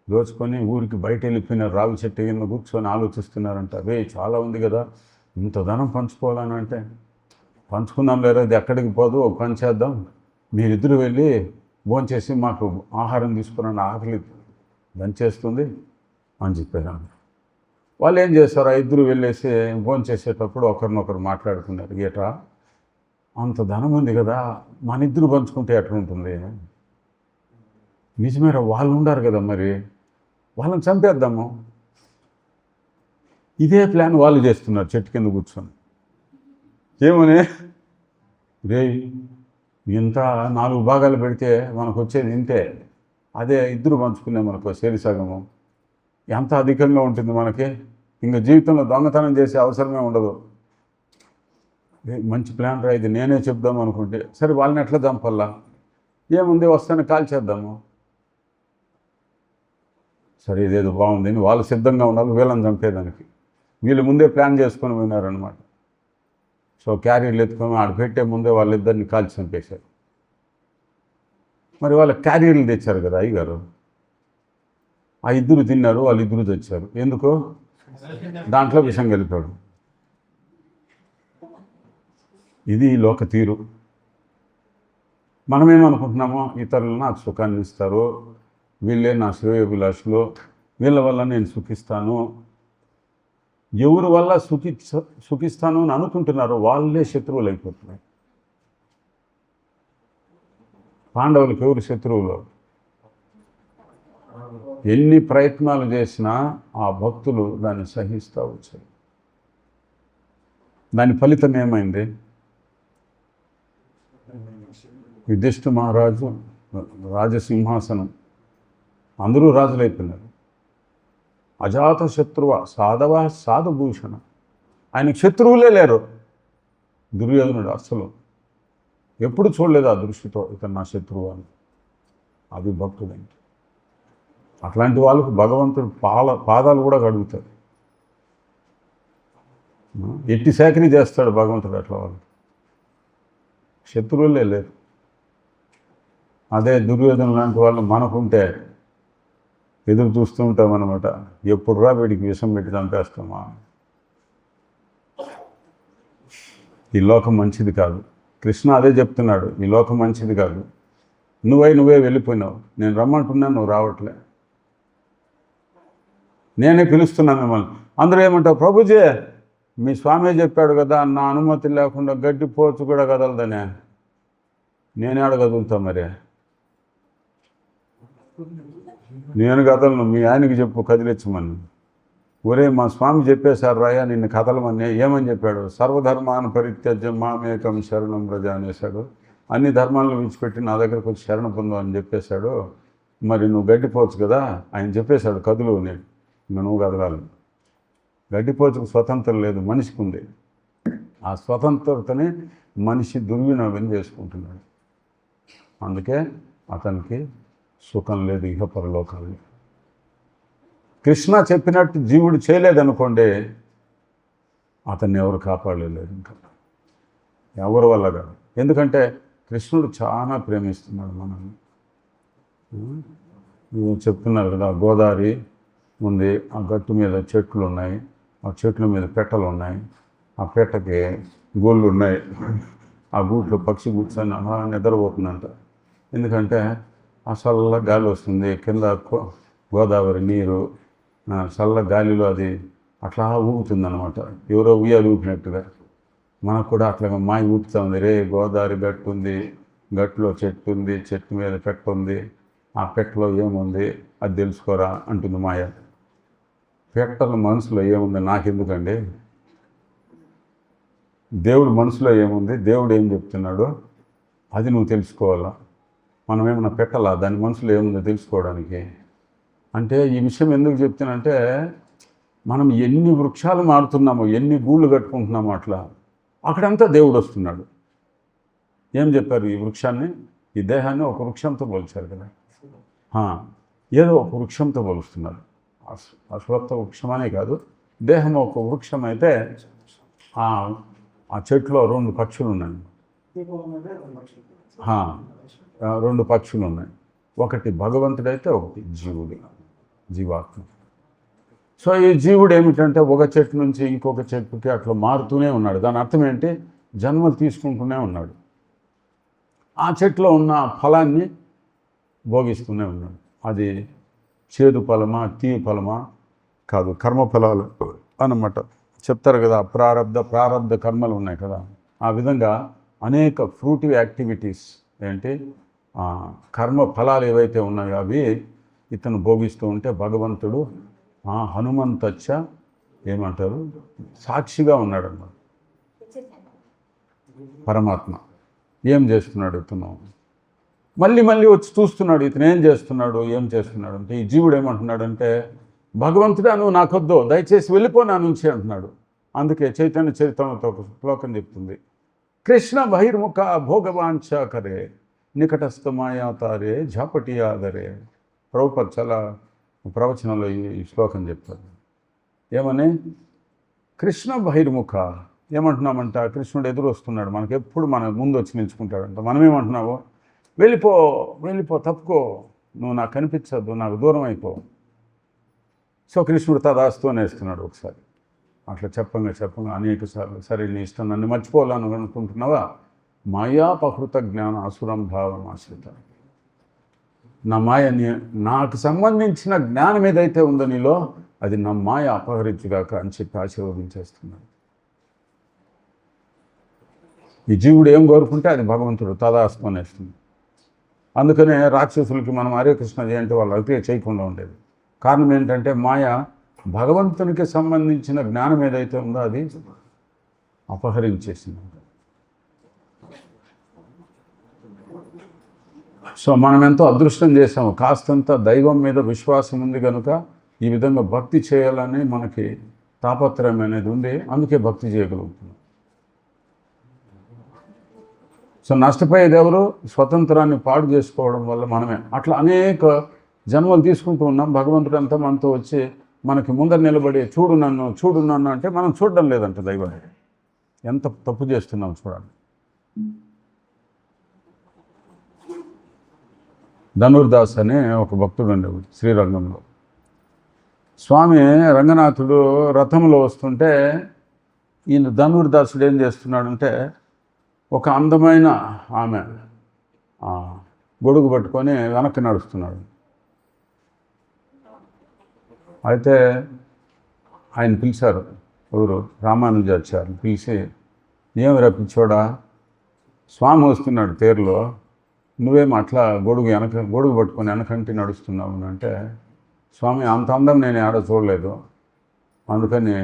దోచుకొని ఊరికి బయట వెళ్ళిపోయినారు. రావి చెట్టు కింద కూర్చొని ఆలోచిస్తున్నారంట, చాలా ఉంది కదా, ఇంత ధనం పంచుకోవాలని. అంటే పంచుకుందాం లేదా, ఇది ఎక్కడికి పోదు, ఒక పని చేద్దాం, మీరిద్దరు వెళ్ళి భోంచేసి మాకు ఆహారం తీసుకురండి, ఆకలి దంచేస్తుంది అని చెప్పారు. వాళ్ళు ఏం చేస్తారు, ఆ ఇద్దరు వెళ్ళేసి భోంచేసేటప్పుడు ఒకరినొకరు మాట్లాడుకున్నారు, ఏట్రా అంత ధనం ఉంది కదా, మన ఇద్దరు పంచుకుంటే ఎట్లా ఉంటుంది? నిజమేరా, వాళ్ళు ఉండారు కదా, మరి వాళ్ళని చంపేద్దాము. ఇదే ప్లాన్ వాళ్ళు చేస్తున్నారు చెట్టు కింద కూర్చొని. ఏమని? రే ఇంత 4 భాగాలు పెడితే మనకు వచ్చేది ఇంతే, అదే ఇద్దరు పంచుకునే మనకు సగము ఎంత అధికంగా ఉంటుంది మనకి, ఇంకా జీవితంలో దొంగతనం చేసే అవసరమే ఉండదు. మంచి ప్లాన్ రా ఇది, నేనే చెప్దాం అనుకుంటే, సరే వాళ్ళని ఎట్లా చంపల్లా, ఏముంది వస్తానే కాల్ చేద్దాము. సరే ఇదేదో బాగుంది అని వాళ్ళు సిద్ధంగా ఉన్నారు వీళ్ళని చంపేదానికి. వీళ్ళు ముందే ప్లాన్ చేసుకొని పోయినారనమాట. సో క్యారీర్లు ఎత్తుకొని ఆడ పెట్టే ముందే వాళ్ళిద్దరిని కాల్చి చంపేశారు. మరి వాళ్ళ క్యారియర్లు తెచ్చారు కదా అయ్యగారు, ఆ ఇద్దరు తిన్నారు, వాళ్ళిద్దరు తెచ్చారు. ఎందుకు? దాంట్లో విషం కలిపాడు. ఇది లోక తీరు. మనమేమనుకుంటున్నామో ఇతరులు నాకు సుఖాన్ని ఇస్తారు, వీళ్ళే నా శ్రేయోభిలాషులు, వీళ్ళ వల్ల నేను సుఖిస్తాను. ఎవరి వల్ల సుఖిస్తాను అని అనుకుంటున్నారో వాళ్ళే శత్రువులు అయిపోతున్నారు. పాండవులకు ఎవరు శత్రువులు? ఎన్ని ప్రయత్నాలు చేసినా ఆ భక్తులు దాన్ని సహిస్తూ వచ్చారు. దాని ఫలితం ఏమైంది? యుధిష్ఠిర మహారాజు రాజసింహాసనం, అందరూ రాజులైపోయినారు. అజాత శత్రువ సాధవ సాధభూషణ, ఆయనకు శత్రువులే లేరు. దుర్యోధనుడు అస్సలు ఎప్పుడు చూడలేదు ఆ దృష్టితో ఇతను నా శత్రువు అని. అది భక్తుడంటే. అట్లాంటి వాళ్ళకు భగవంతుడు పాదాలు కూడా కడుగుతాడు. ఎట్టి సేకరీ చేస్తాడు భగవంతుడు అట్లా వాళ్ళు. శత్రువులే లేరు. అదే దుర్యోధన లాంటి వాళ్ళు మనకుంటే ఎదురు చూస్తూ ఉంటాం అనమాట. ఎప్పుడు రా వీడికి విషం పెట్టి చంపేస్తామా? ఈ లోకం మంచిది కాదు. కృష్ణ అదే చెప్తున్నాడు, ఈ లోకం మంచిది కాదు. నువ్వే వెళ్ళిపోయినావు, నేను రమ్మంటున్నాను, నువ్వు రావట్లే, నేనే పిలుస్తున్నాను మిమ్మల్ని. అందరూ ఏమంటావు? ప్రభుజీ మీ స్వామి చెప్పాడు కదా, నా అనుమతి లేకుండా గడ్డి పోచు కూడా కదలదనే. నేనే ఆడ కదులుతా మరి. నేను కదలను, మీ ఆయనకి చెప్పు కదిలించమని. ఒరే మా స్వామి చెప్పేశారు రాయా నిన్ను కదలమని. ఏమని చెప్పాడు? సర్వధర్మాన్ని పరిత్యజ్యం మామేకం శరణం ప్రజ అనేశాడు. అన్ని ధర్మాలను విడిచిపెట్టి నా దగ్గరకు వచ్చి శరణ పొందు అని చెప్పేశాడు. మరి నువ్వు గడ్డిపోవచ్చు కదా, ఆయన చెప్పేశాడు కదులు, నేను నువ్వు కదలాలి. గడ్డిపోచుకు స్వతంత్రం లేదు, మనిషికి ఉంది. ఆ స్వతంత్రతని మనిషి దుర్వినియోగం చేసుకుంటున్నాడు. అందుకే అతనికి సుఖం లేదు ఇహ పరలోకాలు. కృష్ణ చెప్పినట్టు జీవుడు చేయలేదనుకోండి, అతన్ని ఎవరు కాపాడలేదు. ఇంకా ఎవరి వల్ల కాదు. ఎందుకంటే కృష్ణుడు చాలా ప్రేమిస్తున్నాడు మనల్ని. చెప్తున్నారు కదా, గోదావరి ఉంది, ఆ గట్టు మీద చెట్లు ఉన్నాయి, ఆ చెట్ల మీద పెట్టలు ఉన్నాయి, ఆ పెట్టకి గూళ్ళు ఉన్నాయి. ఆ గూట్లో పక్షి కూర్చొని అలా నిద్రపోతుందంట. ఎందుకంటే ఆ చల్ల గాలి వస్తుంది, కింద గోదావరి నీరు చల్ల గాలిలో అది అట్లా ఊగుతుందన్నమాట. ఎవరో ఉయ్యాలు ఊపినట్టుగా మనకు కూడా అట్లా మాయ ఊపుతూ ఉంది. రే గోదావరి గట్టు ఉంది, గట్టులో చెట్టు ఉంది, చెట్టు మీద పెట్ట ఉంది, ఆ పెట్టలో ఏముంది అది తెలుసుకోరా అంటుంది మాయ. పెట్టల మనసులో ఏముంది నాకెందుకండి? దేవుడు మనసులో ఏముంది, దేవుడు ఏం చెప్తున్నాడు అది నువ్వు తెలుసుకోవాలా. మనం ఏమన్నా పెట్టాలా దాని మనసులో ఏముందో తెలుసుకోవడానికి? అంటే ఈ విషయం ఎందుకు చెప్తానంటే, మనం ఎన్ని వృక్షాలు మారుతున్నామో, ఎన్ని గూళ్ళు కట్టుకుంటున్నామో అట్లా అక్కడంతా దేవుడు వస్తున్నాడు. ఏం చెప్పారు? ఈ వృక్షాన్ని, ఈ దేహాన్ని ఒక వృక్షంతో పోల్చారు కదా. ఏదో ఒక వృక్షంతో పోలుస్తున్నారు. అశ్వత్థ వృక్షమనే కాదు, దేహం ఒక వృక్షం అయితే ఆ చెట్లో 2 పక్షులు ఉన్నాయి. 2 పక్షులు ఉన్నాయి. ఒకటి భగవంతుడైతే ఒకటి జీవాత్మ. సో ఈ జీవుడు ఏమిటంటే ఒక చెట్టు నుంచి ఇంకొక చెట్టుకి అట్లా మారుతూనే ఉన్నాడు. దాని అర్థం ఏంటి? జన్మలు తీసుకుంటూనే ఉన్నాడు. ఆ చెట్లో ఉన్న ఫలాన్ని భోగిస్తూనే ఉన్నాడు. అది చేదు ఫలమా తీయ ఫలమా కాదు, కర్మఫలాలు అన్నమాట. చెప్తారు కదా, ప్రారబ్ధ కర్మలు ఉన్నాయి కదా. ఆ విధంగా అనేక ఫ్రూటివ్ యాక్టివిటీస్ ఏంటి కర్మ ఫలాలు ఏవైతే ఉన్నాయో అవి ఇతను భోగిస్తూ ఉంటే భగవంతుడు హనుమంతచ్చ ఏమంటారు సాక్షిగా ఉన్నాడు అన్నమాట. పరమాత్మ ఏం చేస్తున్నాడు ఇతను? మళ్ళీ వచ్చి చూస్తున్నాడు ఇతను ఏం చేస్తున్నాడు అంటే ఈ జీవుడు ఏమంటున్నాడంటే, భగవంతుడా నువ్వు నాకొద్దు, దయచేసి వెళ్ళిపో నా నుంచి అంటున్నాడు. అందుకే చైతన్య చరిత్రతో ఒక శ్లోకం చెప్తుంది, కృష్ణ బహిర్ముఖ భోగవాంఛాకరే నికటస్థ మాయాతారే ఝాపటి ఆదరే. ప్రభుపద్ చాలా ప్రవచనంలో ఈ శ్లోకం చెప్తారు. ఏమని? కృష్ణ బహిర్ముఖ. ఏమంటున్నామంట? కృష్ణుడు ఎదురు వస్తున్నాడు మనకి, ఎప్పుడు మన ముందు వచ్చి నిలుచుకుంటాడంట. మనమేమంటున్నావు? వెళ్ళిపో తప్పుకో, నువ్వు నాకు కనిపించద్దు, నాకు దూరం అయిపో. సో కృష్ణుడు తదాస్తు అనేస్తున్నాడు ఒకసారి. అట్లా చెప్పంగా అనేక సార్లు, సరే నీ ఇష్టం, నన్ను మర్చిపోవాలని అనుకుంటున్నావా, మాయాపహృత జ్ఞాన అసురం భావం ఆశ్రిత. నా మాయ నాకు సంబంధించిన జ్ఞానం ఏదైతే ఉందో నీలో, అది నా మాయ అపహరించుగాక అని చెప్పి ఆశీర్వదించేస్తున్నాడు. ఈ జీవుడు ఏం కోరుకుంటే అది భగవంతుడు తదాస్తు అనేస్తుంది. అందుకనే రాక్షసులకి మనం హరే కృష్ణ చేయంటే వాళ్ళు అయితే చేయకుండా ఉండేది. కారణం ఏంటంటే మాయ భగవంతునికి సంబంధించిన జ్ఞానం ఏదైతే ఉందో అది అపహరించేసింది. సో మనం ఎంతో అదృష్టం చేసాము, కాస్తంత దైవం మీద విశ్వాసం ఉంది కనుక ఈ విధంగా భక్తి చేయాలని మనకి తాపత్రయం అనేది ఉంది, అందుకే భక్తి చేయగలుగుతున్నాం. సో నష్టపోయేది ఎవరు? స్వతంత్రాన్ని పాడు చేసుకోవడం వల్ల మనమే. అట్లా అనేక జన్మలు తీసుకుంటూ ఉన్నాం. భగవంతుడు అంతా మనతో వచ్చి మనకి ముందర నిలబడి చూడు నన్ను అంటే మనం చూడడం లేదంట దైవాన్ని. ఎంత తప్పు చేస్తున్నాం చూడండి. ధనుర్దాస్ అనే ఒక భక్తుడు ఉండేవాడు శ్రీరంగంలో. స్వామి రంగనాథుడు రథంలో వస్తుంటే ఈయన ధనుర్దాసుడు ఏం చేస్తున్నాడంటే, ఒక అందమైన ఆమె గొడుగు పట్టుకొని వెనక్కి నడుస్తున్నాడు. అయితే ఆయన పిలిచారు, ఎవరు, రామానుజాచార్యులు పిలిచి, ఏమి రప్పించోడా, స్వామి వస్తున్నాడు తేరులో, నువ్వేం అట్లా గొడుగు పట్టుకొని వెనకంటి నడుస్తున్నావు అంటే, స్వామి అంత అందం నేను ఆడ చూడలేదు, అందుకని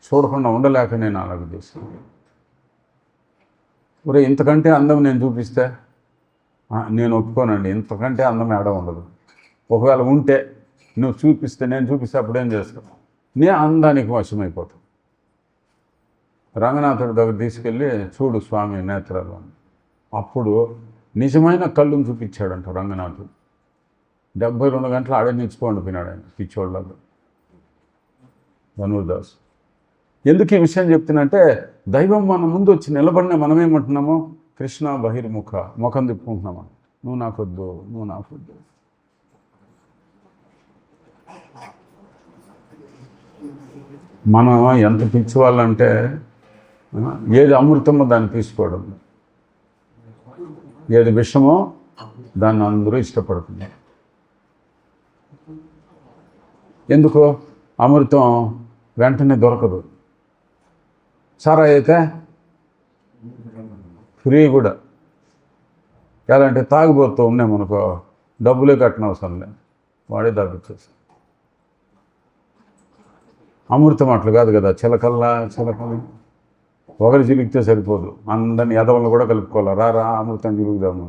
చూడకుండా ఉండలేక నేను అలాగ చేశాను. ఒరే ఇంతకంటే అందం నేను చూపిస్తే, నేను ఒప్పుకోనండి, ఇంతకంటే అందం ఆడ ఉండదు. ఒకవేళ ఉంటే నువ్వు చూపిస్తే, నేను చూపిస్తే అప్పుడేం చేస్తావు, నే అందానికి వశమైపోతావు. రంగనాథుడి దగ్గర తీసుకెళ్ళి చూడు స్వామి నేత్రాలు అని. అప్పుడు నిజమైన కళ్ళును చూపించాడంట రంగనాథుడు. 72 గంటలు ఆడే నిలిచిపోండి పోయినాడు ఆయన పిచ్చోళ్ళలో ధనుర్దాస్. ఎందుకు ఈ విషయం చెప్తున్నంటే, దైవం మన ముందు వచ్చి నిలబడిన మనమేమంటున్నామో, కృష్ణ బహిర్ముఖ, ముఖం తిప్పుకుంటున్నామా, నువ్వు నాకొద్దు. మనం ఎంత పిచ్చివాళ్ళంటే, ఏది అమృతమో దాన్ని తీసుకోవడం, ఏది విషమో దాన్ని అందరూ ఇష్టపడుతున్నారు. ఎందుకు? అమృతం వెంటనే దొరకదు. సారా అయితే ఫ్రీ కూడా. ఎలా అంటే తాగిపోతూ ఉన్నామనుకో, డబ్బులే కట్టిన అవసరం లేదు, వాడే తగ్గించేస్తాం. అమృతం అట్లు కాదు కదా, చిలకల్లా ఒకరు చిలికితే సరిపోదు, అందరిని ఎదవలను కూడా కలుపుకోవాలి. రా అమృతం చిలుకుదాము.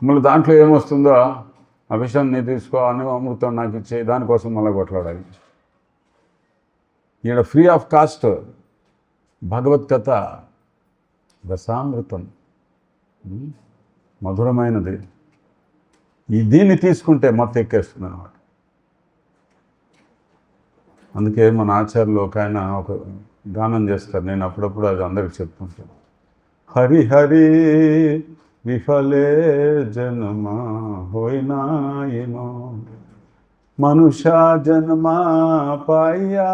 మళ్ళీ దాంట్లో ఏమొస్తుందో ఆ విషయాన్ని తీసుకో, అని అమృతం నాకు ఇచ్చే, దానికోసం మళ్ళీ కొట్లాడాలి. ఈడ ఫ్రీ ఆఫ్ కాస్ట్ భగవద్గత రసామృతం, మధురమైనది. దీన్ని తీసుకుంటే మొత్తం ఎక్కేస్తుంది అన్నమాట. అందుకే మన ఆచార్యులు ఒక ఆయన ఒక గానం చేస్తారు, నేను అప్పుడప్పుడు అది అందరికి చెప్తుంటాను. హరి హరి విఫలే జన్మా హోయినాయనో, మనుషా జన్మా పాయ్యా,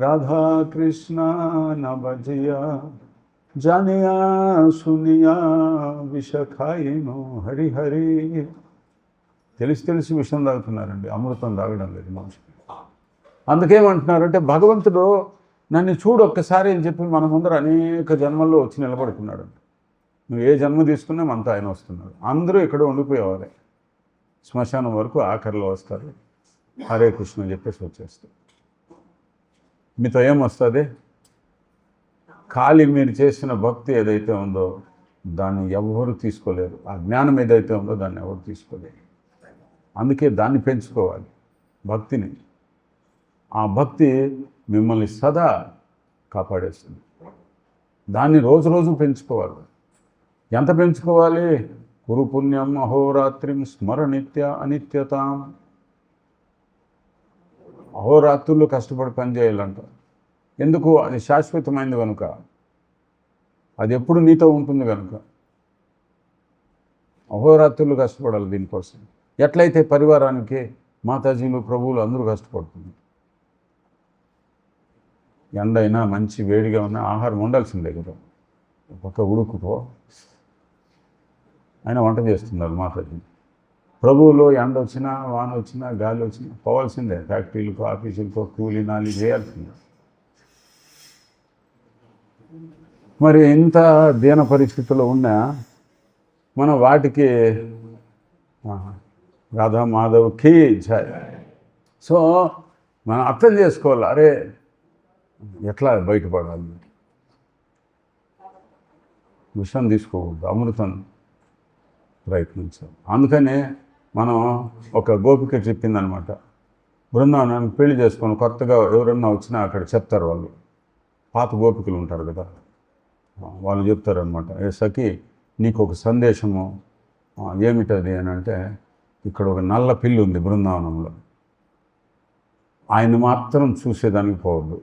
రాధా కృష్ణ నభజియా, జానియా సునియా విషఖాయినో. హరి హరి తెలిసి విషయం తాగుతున్నారండి, అమృతం తాగడం లేదు మనుషులు. అందుకేమంటున్నారంటే, భగవంతుడు నన్ను చూడు ఒక్కసారి అని చెప్పి మన ముందర అనేక జన్మల్లో వచ్చి నిలబడుతున్నాడు. నువ్వు ఏ జన్మ తీసుకున్నా మనతో ఆయన వస్తున్నాడు. అందరూ ఇక్కడ ఉండిపోయేవారే, శ్మశానం వరకు ఆఖరిలో వస్తారు, హరే కృష్ణ అని చెప్పేసి వచ్చేస్తారు. మీతో ఏమొస్తుంది? ఖాళీ మీరు చేసిన భక్తి ఏదైతే ఉందో దాన్ని ఎవరు తీసుకోలేరు. ఆ జ్ఞానం ఏదైతే ఉందో దాన్ని ఎవరు తీసుకోలేరు. అందుకే దాన్ని పెంచుకోవాలి, భక్తిని. ఆ భక్తి మిమ్మల్ని సదా కాపాడేస్తుంది. దాన్ని రోజు పెంచుకోవాలి. ఎంత పెంచుకోవాలి? గురు పుణ్యం అహోరాత్రిం స్మరనిత్య అనిత్యతాం. అహోరాత్రులు కష్టపడి పనిచేయాలంట. ఎందుకు? అది శాశ్వతమైనది కనుక, అది ఎప్పుడు నీతో ఉంటుంది కనుక అహోరాత్రులు కష్టపడాలి దీనికోసం. ఎట్లయితే పరివారానికి మాతాజీలు ప్రభువులు అందరూ కష్టపడుతున్నారు. ఎండ అయినా మంచి వేడిగా ఉన్న ఆహారం ఉండాల్సిందే కదా, ఒక ఉడుకుపో ఆయన వంట చేస్తున్నారు మాతాజీ. ప్రభువులో ఎండ వచ్చినా వాన వచ్చినా గాలి వచ్చినా పోవాల్సిందే, ఫ్యాక్టరీలకు ఆఫీసులకు కూలీ నాలి చేయాల్సిందే. మరి ఇంత దీన పరిస్థితుల్లో ఉన్నా మనం వాటికి రాధా మాధవ్కి జై. సో మనం అర్థం చేసుకోవాలి, అరే ఎట్లా బయటపడాలి, విషం తీసుకోకూడదు, అమృతం ప్రయత్నించాలి. అందుకనే మనం ఒక గోపిక చెప్పిందనమాట, బృందావనానికి పెళ్లి చేసుకొని కొత్తగా ఎవరన్నా వచ్చినా అక్కడ చెప్తారు వాళ్ళు, పాత గోపికలు ఉంటారు కదా, వాళ్ళు చెప్తారనమాట, ఏ సఖి నీకు ఒక సందేశము, ఏమిటది అని అంటే, ఇక్కడ ఒక నల్ల పిల్లి ఉంది బృందావనంలో, ఆయన మాత్రం చూసేదానికి పోవద్దు.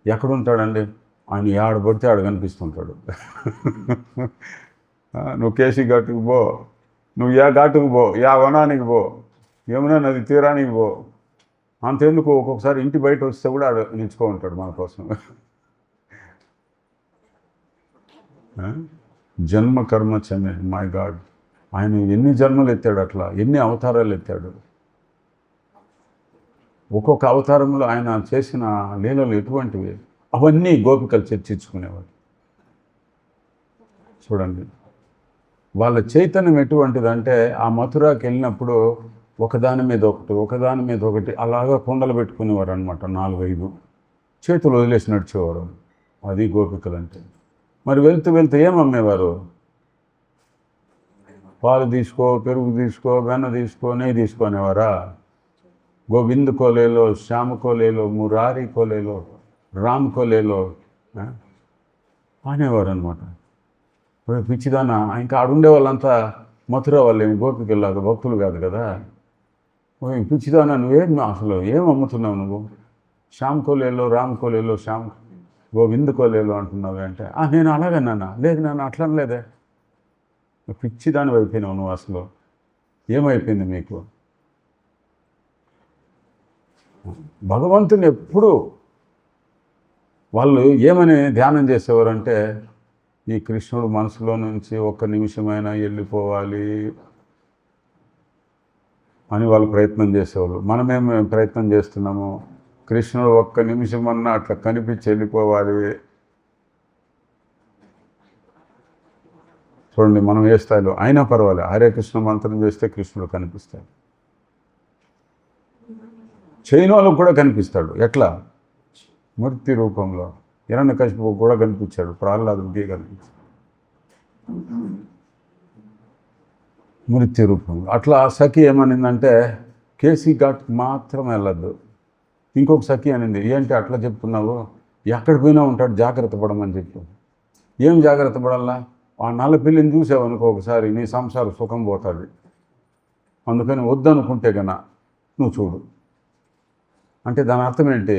ఎక్కడుంటాడండి ఆయన, ఆడబడితే ఆడ కనిపిస్తుంటాడు. నువ్వు కేసీ ఘాటుకు పో, నువ్వు యా ఘాటుకు పో, యా వనానికి పో, యమునా నది తీరానికి పో, అంతెందుకు ఒక్కొక్కసారి ఇంటి బయట వస్తే కూడా ఆడ నిల్చుకో ఉంటాడు మన కోసం. జన్మ కర్మ చెమే, మై గాడ్, ఆయన ఎన్ని జన్మలు ఎత్తాడు, అట్లా ఎన్ని అవతారాలు ఎత్తాడు. ఒక్కొక్క అవతారంలో ఆయన చేసిన లీలలు ఎటువంటివి, అవన్నీ గోపికలు చర్చించుకునేవాడు. చూడండి వాళ్ళ చైతన్యం ఎటువంటిదంటే, ఆ మథురాకి వెళ్ళినప్పుడు ఒకదాని మీద ఒకటి ఒకదాని మీద ఒకటి అలాగా కుండలు పెట్టుకునేవారు అనమాట, 4-5 చేతులు వదిలేసి నడిచేవారు. అది గోపికలు అంటే. మరి వెళ్తూ వెళ్తూ ఏం అమ్మేవారు, పాలు తీసుకో, పెరుగు తీసుకో, వెన్న తీసుకో, నెయ్యి తీసుకునేవారా? గోవింద్ को ले लो, श्याम को ले लो, మురారి को ले लो, రామ్ को ले लो అనేవారు అనమాట. పిచ్చిదానా, ఇంకా ఆడుండే వాళ్ళంతా మథుర వాళ్ళు ఏమి గోపికల్లాగా భక్తులు కాదు కదా. పిచ్చిదానా నువ్వేం అసలు ఏం అమ్ముతున్నావు నువ్వు, శ్యామ్ को ले लो, రామ్ को ले लो, శ్యామ్ గోవింద్ को ले लो అంటున్నావు అంటే, నేను అలాగన్నానా, లేదు నాన్న అట్లా అనలేదే. పిచ్చిదాని అయిపోయినావు నువ్వు, అసలు ఏమైపోయింది మీకు? భగవంతుని ఎప్పుడు వాళ్ళు ఏమని ధ్యానం చేసేవారంటే, ఈ కృష్ణుడు మనసులో నుంచి ఒక్క నిమిషమైనా వెళ్ళిపోవాలి అని వాళ్ళు ప్రయత్నం చేసేవాళ్ళు. మనమేమి ప్రయత్నం చేస్తున్నాము, కృష్ణుడు ఒక్క నిమిషం అన్నా అట్లా కనిపించి వెళ్ళిపోవాలి. చూడండి మనం ఏ స్థాయిలో అయినా పర్వాలేదు, హరే కృష్ణ మంత్రం చేస్తే కృష్ణుడు కనిపిస్తాడు. చేయని వాళ్ళకు కూడా కనిపిస్తాడు. ఎట్లా? మూర్తి రూపంలో. హిరణ్యకశిపుకు కూడా కనిపించాడు, ప్రహ్లాదుడికి కనిపించాడు మూర్తి రూపంలో. అట్లా సఖి ఏమనిందంటే, కేసీ ఘాట్కి మాత్రం వెళ్ళద్దు. ఇంకొక సఖి అనింది, ఏంటి అట్లా చెప్తున్నావు, ఎక్కడ పోయినా ఉంటాడు, జాగ్రత్త పడమని చెప్పు. ఏం జాగ్రత్త పడాలా? ఆ నల్ల పిల్లిని చూసావనుకో ఒకసారి, నీ సంసారం సుఖం పోతుంది. అందుకని వద్దనుకుంటే కన్నా నువ్వు చూడు అంటే దాని అర్థం ఏంటి?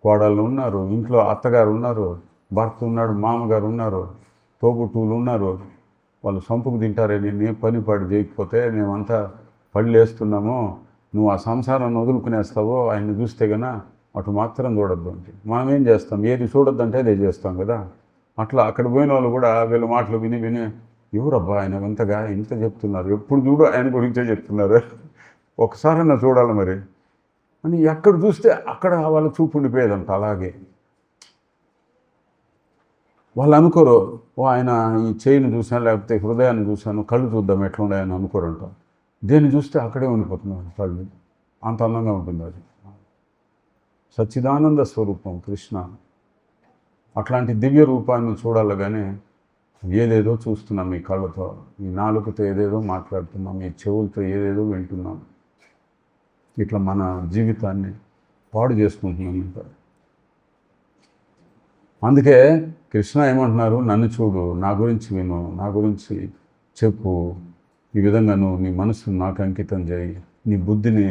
కోడళ్ళు ఉన్నారు, ఇంట్లో అత్తగారు ఉన్నారు, భర్త ఉన్నాడు, మామగారు ఉన్నారు, తోబుట్టువులు ఉన్నారు, వాళ్ళు సంపుకు తింటారే, నేను పని పాటు చేయకపోతే మేమంతా పళ్ళు వేస్తున్నాము, నువ్వు ఆ సంసారాన్ని వదులుకునేస్తావో ఆయన్ని చూస్తే కన్నా అటు మాత్రం చూడొద్దు అంటే. మనం ఏం చేస్తాం, ఏది చూడొద్దంటే అదే చేస్తాం కదా. అట్లా అక్కడ పోయిన వాళ్ళు కూడా వీళ్ళ మాటలు విని విని, ఎవరబ్బా ఆయన ఇంతగా ఇంత చెప్తున్నారు, ఎప్పుడు చూడు ఆయన గురించే చెప్తున్నారు, ఒకసారన్నా చూడాలి మరి అని ఎక్కడ చూస్తే అక్కడ వాళ్ళ చూపు ఉండిపోయేదంట. అలాగే వాళ్ళు అనుకోరు, ఆయన ఈ చేయిని చూశాను, లేకపోతే హృదయాన్ని చూశాను, కళ్ళు చూద్దాం ఎట్లా ఉన్నాయని అనుకోరంట. దేన్ని చూస్తే అక్కడే ఉండిపోతున్నాడు కళ్ళు, అంత అందంగా ఉంటుంది అది. సచ్చిదానంద స్వరూపం కృష్ణ. అట్లాంటి దివ్య రూపాన్ని చూడాలి కానీ ఏదేదో చూస్తున్నాం ఈ కళ్ళతో, ఈ నాలుకతో ఏదేదో మాట్లాడుతున్నాం, ఈ చెవులతో ఏదేదో వింటున్నాం. ఇట్లా మన జీవితాన్ని పాడు చేసుకుంటున్నాం ఇంకా. అందుకే కృష్ణ ఏమంటున్నారు, నన్ను చూడు, నా గురించి విను, నా గురించి చెప్పు, ఈ విధంగా నువ్వు నీ మనసును నాకు అంకితం చేయి, నీ బుద్ధిని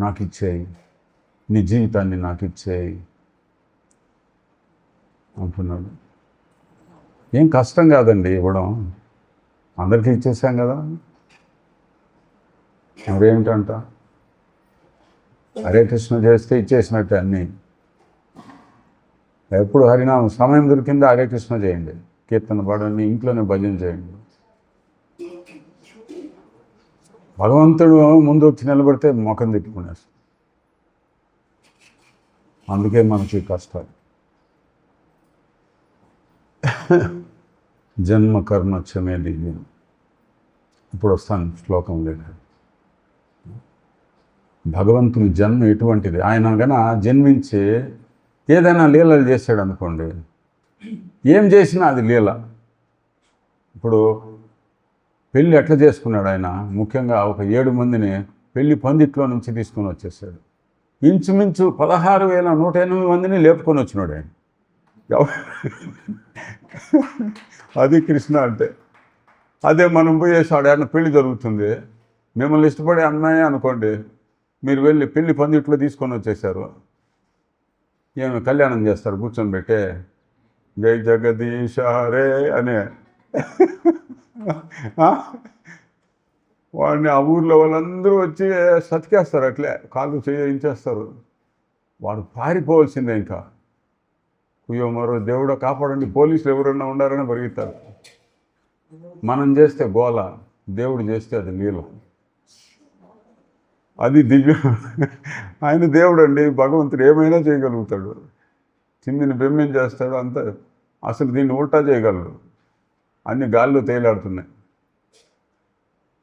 నాకు ఇచ్చేయి, నీ జీవితాన్ని నాకు ఇచ్చేయి అంటున్నాడు. ఏం కష్టం కాదండి ఇవ్వడం, అందరికీ ఇచ్చేసాం కదా. మరేమిటంట? హరే కృష్ణ చేస్తే ఇచ్చేసినట్టే అన్నీ. ఎప్పుడు హరినామం సమయం దొరికిందో హరే కృష్ణ చేయండి, కీర్తన పాడండి, ఇంట్లోనే భజన చేయండి. భగవంతుడు ముందు వచ్చి నిలబడితే ముఖం తిట్టుకునేస్తాడు. అందుకే మనకి కష్టాలు. జన్మ కర్మ క్షమే దివ్యం. ఇప్పుడు వస్తాను శ్లోకం లేదు. భగవంతుని జన్మ ఎటువంటిది? ఆయన గన జన్మించి ఏదైనా లీలలు చేశాడు అనుకోండి, ఏం చేసినా అది లీల. ఇప్పుడు పెళ్ళి ఎట్లా చేసుకున్నాడు ఆయన? ముఖ్యంగా ఒక 7 మందిని పెళ్లి పందిట్లో నుంచి తీసుకొని వచ్చేసాడు. ఇంచుమించు 16,108 మందిని లేపుకొని వచ్చినాడు ఆయన. అది కృష్ణ అంటే. అదే మనం పోయేసాడు, ఆయన పెళ్లి జరుగుతుంది, మిమ్మల్ని ఇష్టపడే అమ్మాయి అనుకోండి, మీరు వెళ్ళి పెళ్లి పందిట్లో తీసుకొని వచ్చేసారు, ఏమి కళ్యాణం చేస్తారు కూర్చొని పెట్టే, జై జగదీశ హరే అనే. వాడిని ఆ ఊర్లో వాళ్ళందరూ వచ్చి సతికేస్తారు, అట్లే కాళ్ళు చేయించేస్తారు. వాడు పారిపోవాల్సిందే. ఇంకా అయ్యో మరో దేవుడు కాపాడండి, పోలీసులు ఎవరన్నా ఉండారని పరిగెత్తారు. మనం చేస్తే గోల, దేవుడు చేస్తే అది లీల. అది దివ్యం. ఆయన దేవుడు అండి, భగవంతుడు ఏమైనా చేయగలుగుతాడు. కిందిని బెమ్మేం చేస్తాడు అంత. అసలు దీన్ని ఉల్టా చేయగలడు. అన్ని గాల్లో తేలాడుతున్నాయి.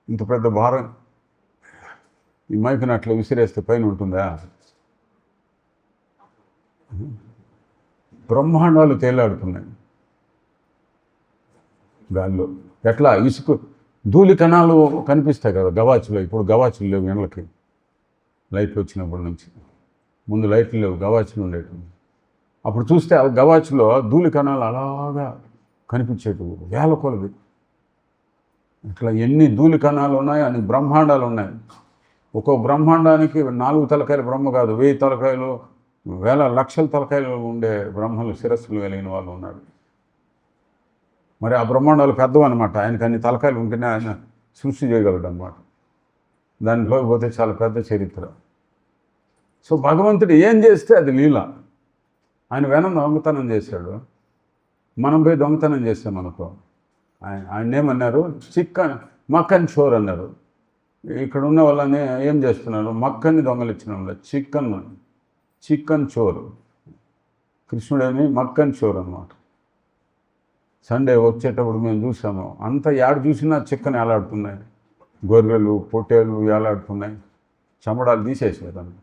ఇంత పెద్ద భారం ఈ మైకుని అట్లా విసిరేస్తే పైన ఉంటుందా? బ్రహ్మాండాలు తేలాడుతున్నాయి గాల్లో. ఎట్లా? ఇసుక ధూళి కణాలు కనిపిస్తాయి కదా గవాచులో. ఇప్పుడు గవాచులు లేవు ఎండలకి, లైట్లు వచ్చినప్పటి నుంచి. ముందు లైట్లు లేవు, గవాచులు ఉండేవి. అప్పుడు చూస్తే ఆ గవాచులో ధూళి కణాలు అలాగా కనిపించేటివి, వేల కొలది. ఇట్లా ఎన్ని ధూళి కణాలు ఉన్నాయి, అన్ని బ్రహ్మాండాలు ఉన్నాయి. ఒక్కో బ్రహ్మాండానికి 4 తలకాయల బ్రహ్మ కాదు, 1000 తలకాయలు, వేల లక్షల తలకాయలు ఉండే బ్రహ్మలు, శిరస్సులు కలిగిన వాళ్ళు ఉన్నారు. మరి ఆ బ్రహ్మాండాలు పెద్దవి అనమాట. ఆయనకు అన్ని తలకాయలు ఉంటేనే ఆయన సృష్టి చేయగలడు అనమాట. దానిలో పోతే చాలా పెద్ద చరిత్ర. సో భగవంతుడు ఏం చేస్తే అది లీల. ఆయన దొంగతనం చేశాడు, మనం పోయి దొంగతనం చేసాం అనుకో, ఆయన ఏమన్నారు? మక్కన్ చోర్ అన్నారు. ఇక్కడ ఉన్న వాళ్ళని ఏం చేస్తున్నారు? మక్కని దొంగలిచ్చిన వాళ్ళు చిక్కన్ చోర్. కృష్ణుడని మక్కన్ చోర్ అన్నమాట. సండే వచ్చేటప్పుడు మేము చూసాము, అంతా యాడ చూసినా చిక్కని ఏలాడుతున్నాయి, గొర్రెలు పొట్టేలు ఏలాడుతున్నాయి, చమడాలు తీసేసేదాన్ని.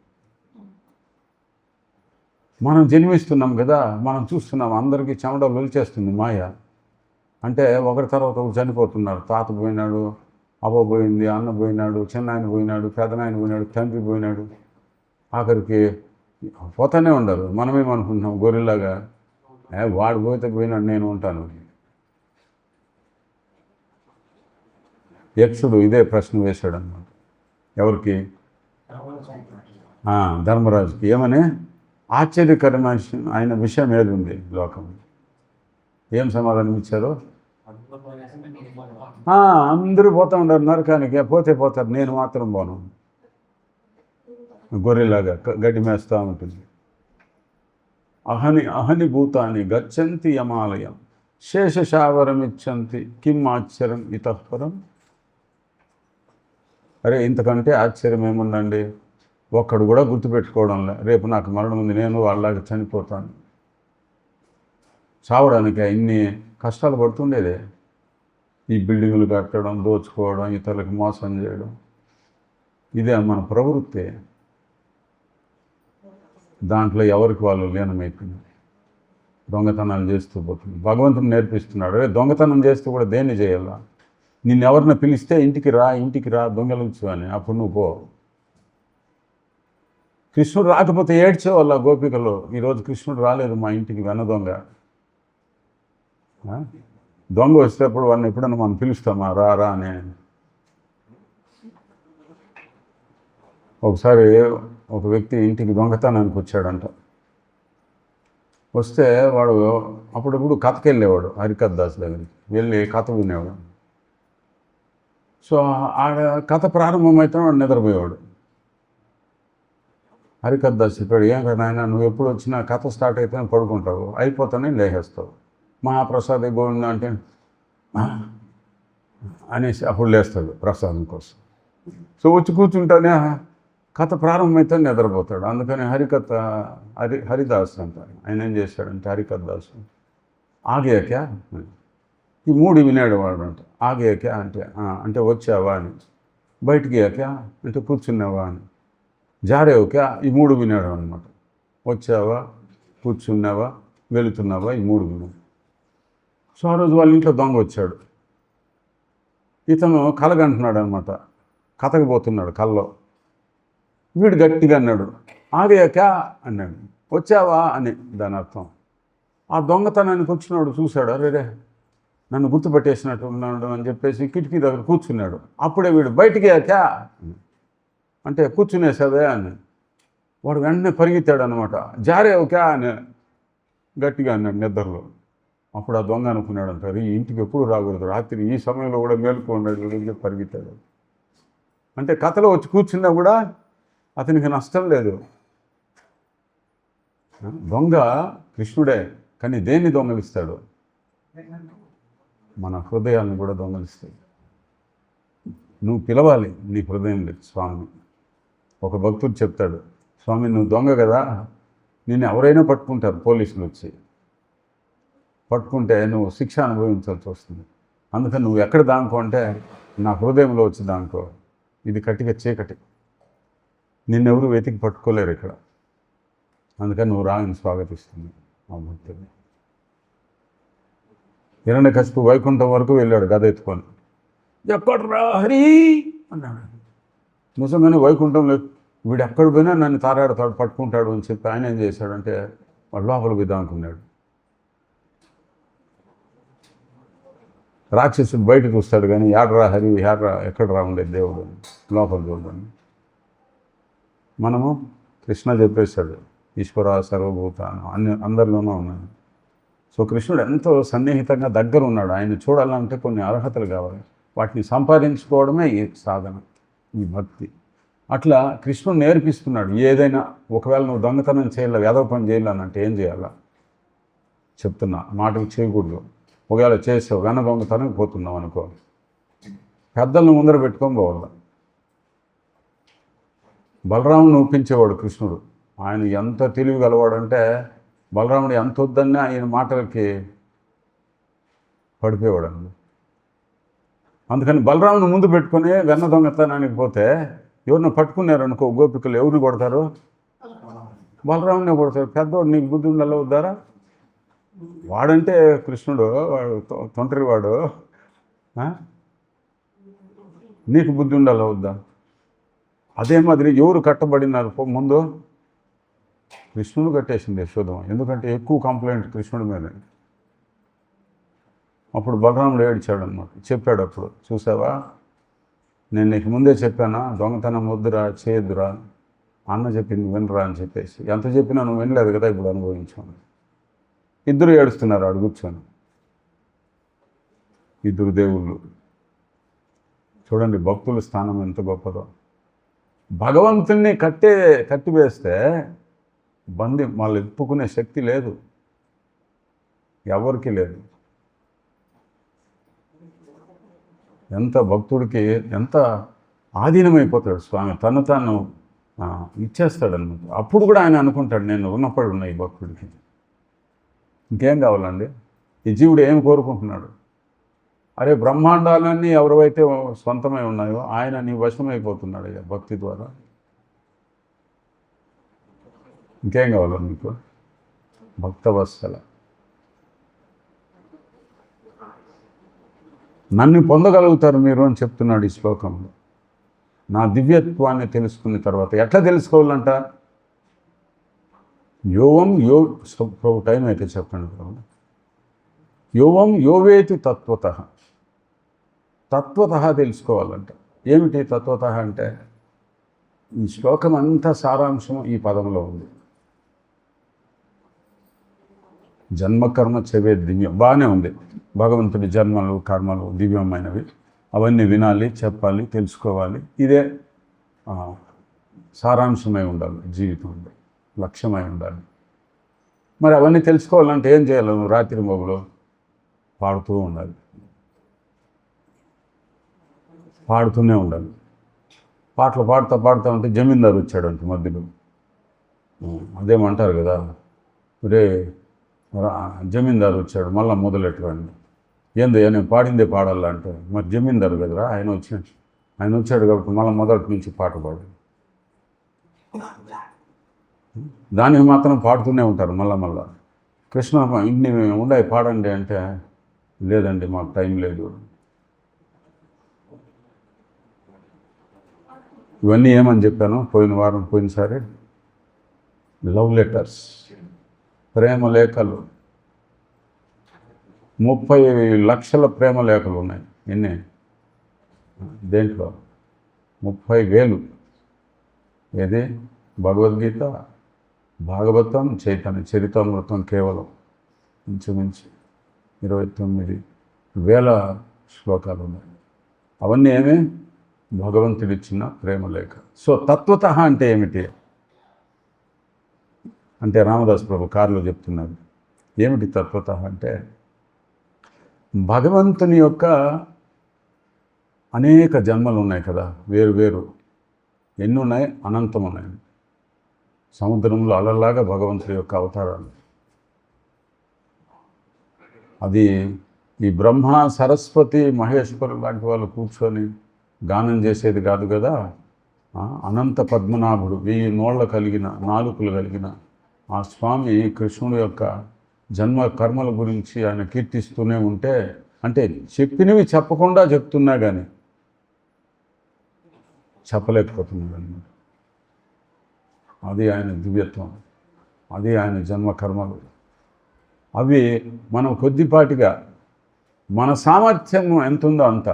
మనం జన్మిస్తున్నాం కదా, మనం చూస్తున్నాం, అందరికీ చెమటలు ఒలిచేస్తుంది మాయ. అంటే ఒకరి తర్వాత ఒకరు చనిపోతున్నారు. తాత పోయినాడు, అవ్వ పోయింది, అన్న పోయినాడు, చిన్నాయన పోయినాడు, పెదనాయన పోయినాడు, తండ్రి పోయినాడు, ఆఖరికి పోతానే ఉండరు. మనమేమనుకుంటున్నాం గొర్రెలాగా, వాడు పోతే పోయినాడు, నేను ఉంటాను. యక్షుడు ఇదే ప్రశ్న వేశాడు అన్నమాట. ఎవరికి? ధర్మరాజుకి. ఏమని? ఆశ్చర్యకరమైన ఆయన విషయం ఏది ఉంది లోకం? ఏం సమాధానం ఇచ్చారు? అందరూ పోతూ ఉంటారు నరకానికి, పోతారు, నేను మాత్రం పోను. గొర్రెలాగా గడ్డి మేస్తూ ఉంటుంది. అహని భూతాన్ని గచ్చంతి యమాలయం శేషశావరమిచ్చంతి కిం ఆశ్చర్యం ఇతఃపరం. అరే ఇంతకంటే ఆశ్చర్యం ఏముందండి? ఒక్కడు కూడా గుర్తుపెట్టుకోవడంలే, రేపు నాకు మరణం ఉంది, నేను వాళ్ళలాగా చనిపోతాను. చావడానికి ఇన్ని కష్టాలు పడుతుండేదే. ఈ బిల్డింగులు కట్టడం, దోచుకోవడం, ఇతరులకు మోసం చేయడం, ఇదే మన ప్రవృత్తి. దాంట్లో ఎవరికి వాళ్ళు లీనమైపోయింది, దొంగతనాలు చేస్తూ పోతుంది. భగవంతుడు నేర్పిస్తున్నాడు, దొంగతనం చేస్తూ కూడా దేన్ని చేయాలా? నిన్ను ఎవరిని పిలిస్తే ఇంటికి రా దొంగలించు అని, అప్పుడు నువ్వు పో. కృష్ణుడు రాకపోతే ఏడ్చేవాళ్ళ గోపికలు, ఈరోజు కృష్ణుడు రాలేదు మా ఇంటికి, దొంగ వచ్చేటప్పుడు వాళ్ళని ఎప్పుడన్నా మనం పిలుస్తామా రా అని? ఒకసారి ఒక వ్యక్తి ఇంటికి దొంగతనానికి వచ్చాడంట. వస్తే వాడు అప్పుడప్పుడు కథకి వెళ్ళేవాడు, హరికథ దాస్ దగ్గరికి వెళ్ళి కథ వినేవాడు. సో ఆడ కథ ప్రారంభమైతే వాడు నిద్రపోయేవాడు. హరికథ దాస్ చెప్పాడు, ఏం కదా నాయన, నువ్వు ఎప్పుడు వచ్చినా కథ స్టార్ట్ అయితే పడుకుంటావు, అయిపోతానే లేచేస్తావు. మహాప్రసాద్ గోవింద అంటే అనేసి అప్పుడు లేస్తాడు ప్రసాదం కోసం. సో వచ్చి కూర్చుంటానే కథ ప్రారంభమైతే నిద్రపోతాడు. అందుకని హరిదాస్ అంటారు. ఆయన ఏం చేశాడంటే హరికథ దాసు ఆగేక ఈ మూడు వినాడు వాడు. అంటే ఆగేక అంటే వచ్చావా అని, బయటికి ఏక అంటే కూర్చున్నావా అని, జారేవకా ఈ మూడు వినాడు అనమాట. వచ్చావా, కూర్చున్నావా, వెళుతున్నావా, ఈ మూడు వినాడు. సో ఆ రోజు వాళ్ళ ఇంట్లో దొంగ వచ్చాడు. ఇతను కలగంటున్నాడు అనమాట, కథకు పోతున్నాడు కల్లో. వీడు గట్టిగా అన్నాడు ఆగేక అన్నాడు, వచ్చావా అని దాని అర్థం. ఆ దొంగతనానికి వచ్చినాడు చూశాడు, అరే నన్ను గుర్తుపెట్టేసినట్టు ఉన్నాడు అని చెప్పేసి కిటికీ దగ్గర కూర్చున్నాడు. అప్పుడే వీడు బయటికి ఏకా అంటే కూర్చునేసావే అని. వాడు వెంటనే పరిగెత్తాడు అనమాట, జారేవకా అని గట్టిగా అన్నాడు నిద్రలో. అప్పుడు ఆ దొంగ అనుకున్నాడు అంటారు, ఈ ఇంటికి ఎప్పుడు రాకూడదు, రాత్రి ఈ సమయంలో కూడా మేలుకు ఉన్నాడు, పరిగెత్తాడు. అంటే కథలో వచ్చి కూర్చున్నా కూడా అతనికి నష్టం లేదు. దొంగ కృష్ణుడే, కానీ దేన్ని దొంగలిస్తాడు? మన హృదయాన్ని కూడా దొంగలిస్తాడు. నువ్వు పిలవాలి నీ హృదయం లేదు స్వామి. ఒక భక్తుడు చెప్తాడు, స్వామి నువ్వు దొంగ కదా, నిన్ను ఎవరైనా పట్టుకుంటారు పోలీసులు వచ్చి. పట్టుకుంటే నువ్వు శిక్ష అనుభవించాల్సి వస్తుంది. అందుకని నువ్వు ఎక్కడ దానుకో అంటే నా హృదయంలో వచ్చి దానుకో. ఇది కట్టిగా చీకటి, నిన్నెవరు వెతికి పట్టుకోలేరు ఇక్కడ. అందుకని నువ్వు రాని స్వాగతిస్తుంది ఆ భక్తుడిని. హిరణ్యకశిపు వైకుంఠం వరకు వెళ్ళాడు గద ఎత్తుకొని. ఎక్కడ్రా హరి అన్నాడు. నిజంగానే వైకుంఠంలో వీడు ఎక్కడ పోయినా నన్ను తారాడతాడు, పట్టుకుంటాడు అని చెప్పి ఆయన ఏం చేశాడంటే వాడు లోపల పోయి దానుకున్నాడు. రాక్షసుడు బయట చూస్తాడు కానీ యాడ్రా హరి యాడ్రా ఎక్కడ రా ఉండేది దేవుడు లోపల చూడండి. మనము కృష్ణ చెప్పేశాడు ఈశ్వర సర్వభూతాను అందరిలోనూ ఉన్నాడు. సో కృష్ణుడు ఎంతో సన్నిహితంగా దగ్గర ఉన్నాడు. ఆయన చూడాలంటే కొన్ని అర్హతలు కావాలి, వాటిని సంపాదించుకోవడమే ఈ సాధన, ఈ భక్తి. అట్లా కృష్ణుడు నేర్పిస్తున్నాడు. ఏదైనా ఒకవేళ నువ్వు దొంగతనం చేయాలి, ఏదో పని చేయాలనంటే ఏం చేయాలా చెప్తున్నా, మాటలు చేయకూడదు. ఒకవేళ చేసావు వెన్న దొంగతనం పోతున్నావు అనుకో, పెద్దలను ముందర పెట్టుకొని పోవాలి. బలరాముని ఒప్పించేవాడు కృష్ణుడు. ఆయన ఎంత తెలివి గలవాడంటే బలరాముడు ఎంత వద్దన్నా ఆయన మాటలకి పడిపోయేవాడు అండి. అందుకని బలరాముని ముందు పెట్టుకొని వెన్న దొంగతనానికి పోతే ఎవరిని పట్టుకున్నారు అనుకో, గోపికలు ఎవరిని కొడతారు? బలరామునే కొడతారు. పెద్దవాడు నీకు బుద్ధి ఉండాలి వద్దారా? వాడంటే కృష్ణుడు, వాడు తొంటరివాడు, నీకు బుద్ధి ఉండాలి వద్దా? అదే మాదిరి ఎవరు కట్టబడినారు ముందు? కృష్ణుడు కట్టేసింది యశోదమ్మ. ఎందుకంటే ఎక్కువ కంప్లైంట్ కృష్ణుడి మీద. అప్పుడు బలరాముడు ఏడ్చాడు అనమాట. చెప్పాడు అప్పుడు, చూసావా నేను నీకు ముందే చెప్పానా దొంగతనం వద్దురా, చేయొద్దురా, అన్న చెప్పింది వినరా అని చెప్పేసి. ఎంత చెప్పినా నువ్వు వినలేదు కదా, ఇప్పుడు అనుభవించాను. ఇద్దరు ఏడుస్తున్నారు ఆడు కూర్చొని, ఇద్దరు దేవుళ్ళు. చూడండి భక్తుల స్థానం ఎంత గొప్పదో. భగవంతుణ్ణి కట్టివేస్తే వాళ్ళు ఎత్తుకునే శక్తి లేదు, ఎవరికి లేదు. ఎంత భక్తుడికి ఎంత ఆధీనమైపోతాడు స్వామి, తను ఇచ్చేస్తాడనమాట. అప్పుడు కూడా ఆయన అనుకుంటాడు, నేను రుణపడి ఉన్నా ఈ భక్తుడికి, ఇంకేం కావాలండి? ఈ జీవుడు ఏం కోరుకుంటున్నాడు? అరే బ్రహ్మాండాలన్నీ ఎవరైతే సొంతమై ఉన్నాయో ఆయన నీ వశమైపోతున్నాడు ఇక భక్తి ద్వారా. ఇంకేం కావాలి మీకు? భక్తవత్సల నన్ను పొందగలుగుతారు మీరు అని చెప్తున్నాడు ఈ శ్లోకంలో. నా దివ్యత్వాన్ని తెలుసుకున్న తర్వాత ఎట్లా తెలుసుకోవాలంట? ప్రభు టైం అయితే చెప్పండి ప్రభు. యోవేతి తత్వత తెలుసుకోవాలంట. ఏమిటి తత్వత అంటే? ఈ శ్లోకం అంతా సారాంశం ఈ పదంలో ఉంది. జన్మకర్మ చెవే దివ్యం, బాగానే ఉంది. భగవంతుడి జన్మలు కర్మలు దివ్యమైనవి. అవన్నీ వినాలి, చెప్పాలి, తెలుసుకోవాలి. ఇదే సారాంశమై ఉండాలి, జీవితంలో లక్ష్యమై ఉండాలి. మరి అవన్నీ తెలుసుకోవాలంటే ఏం చేయాలి? నువ్వు రాత్రి మొగులు పాడుతూ ఉండాలి, పాడుతూనే ఉండాలి. పాటలు పాడుతూ ఉంటే జమీందారు వచ్చాడంట మధ్యలో. అదేమంటారు కదా, రే జమీందారు వచ్చాడు మళ్ళీ మొదలెట్టండి. ఏందయ్యా నేను పాడిందే పాడాలా అంటే, మరి జమీందారు కదరా ఆయన వచ్చాడు కాబట్టి మళ్ళీ మొదటి నుంచి పాట పాడు. దానికి మాత్రం పాడుతూనే ఉంటారు మళ్ళా. కృష్ణ ఇన్ని ఉండాయి పాడండి అంటే, లేదండి మాకు టైం లేదు. ఇవన్నీ ఏమని చెప్పాను పోయినసారి, లవ్ లెటర్స్, ప్రేమ లేఖలు. 30 లక్షల ప్రేమ లేఖలు ఉన్నాయి. ఎన్ని? దేంట్లో 30,000. ఏది? భగవద్గీత, భాగవతం, చైతన్య చరితామృతం కేవలం ఇంచుమించు 29,000 శ్లోకాలు ఉన్నాయి. అవన్నీ ఏమి? భగవంతుడిచ్చిన ప్రేమ లేఖ. సో తత్వత అంటే ఏమిటి అంటే, రామదాస్ ప్రభు కారులో చెప్తున్నారు. ఏమిటి తత్వత అంటే, భగవంతుని యొక్క అనేక జన్మలు ఉన్నాయి కదా, వేరు ఎన్ని ఉన్నాయి? అనంతం ఉన్నాయి. సముద్రంలో అలలాగా భగవంతుడి యొక్క అవతారాలు. అది ఈ బ్రహ్మ, సరస్వతి, మహేశ్వరులు లాంటి వాళ్ళు కూర్చొని గానం చేసేది కాదు కదా. అనంత పద్మనాభుడు, 1000 నోళ్ళ కలిగిన, నాలుకలు కలిగిన ఆ స్వామి కృష్ణుడు యొక్క జన్మ కర్మల గురించి ఆయన కీర్తిస్తూనే ఉంటే, అంటే చెప్పినవి చెప్పకుండా చెప్తున్నా కానీ చెప్పలేకపోతున్నాడు అన్నమాట. అది ఆయన దివ్యత్వం, అది ఆయన జన్మ కర్మలు. అవి మనం కొద్దిపాటిగా మన సామర్థ్యం ఎంత ఉందో అంత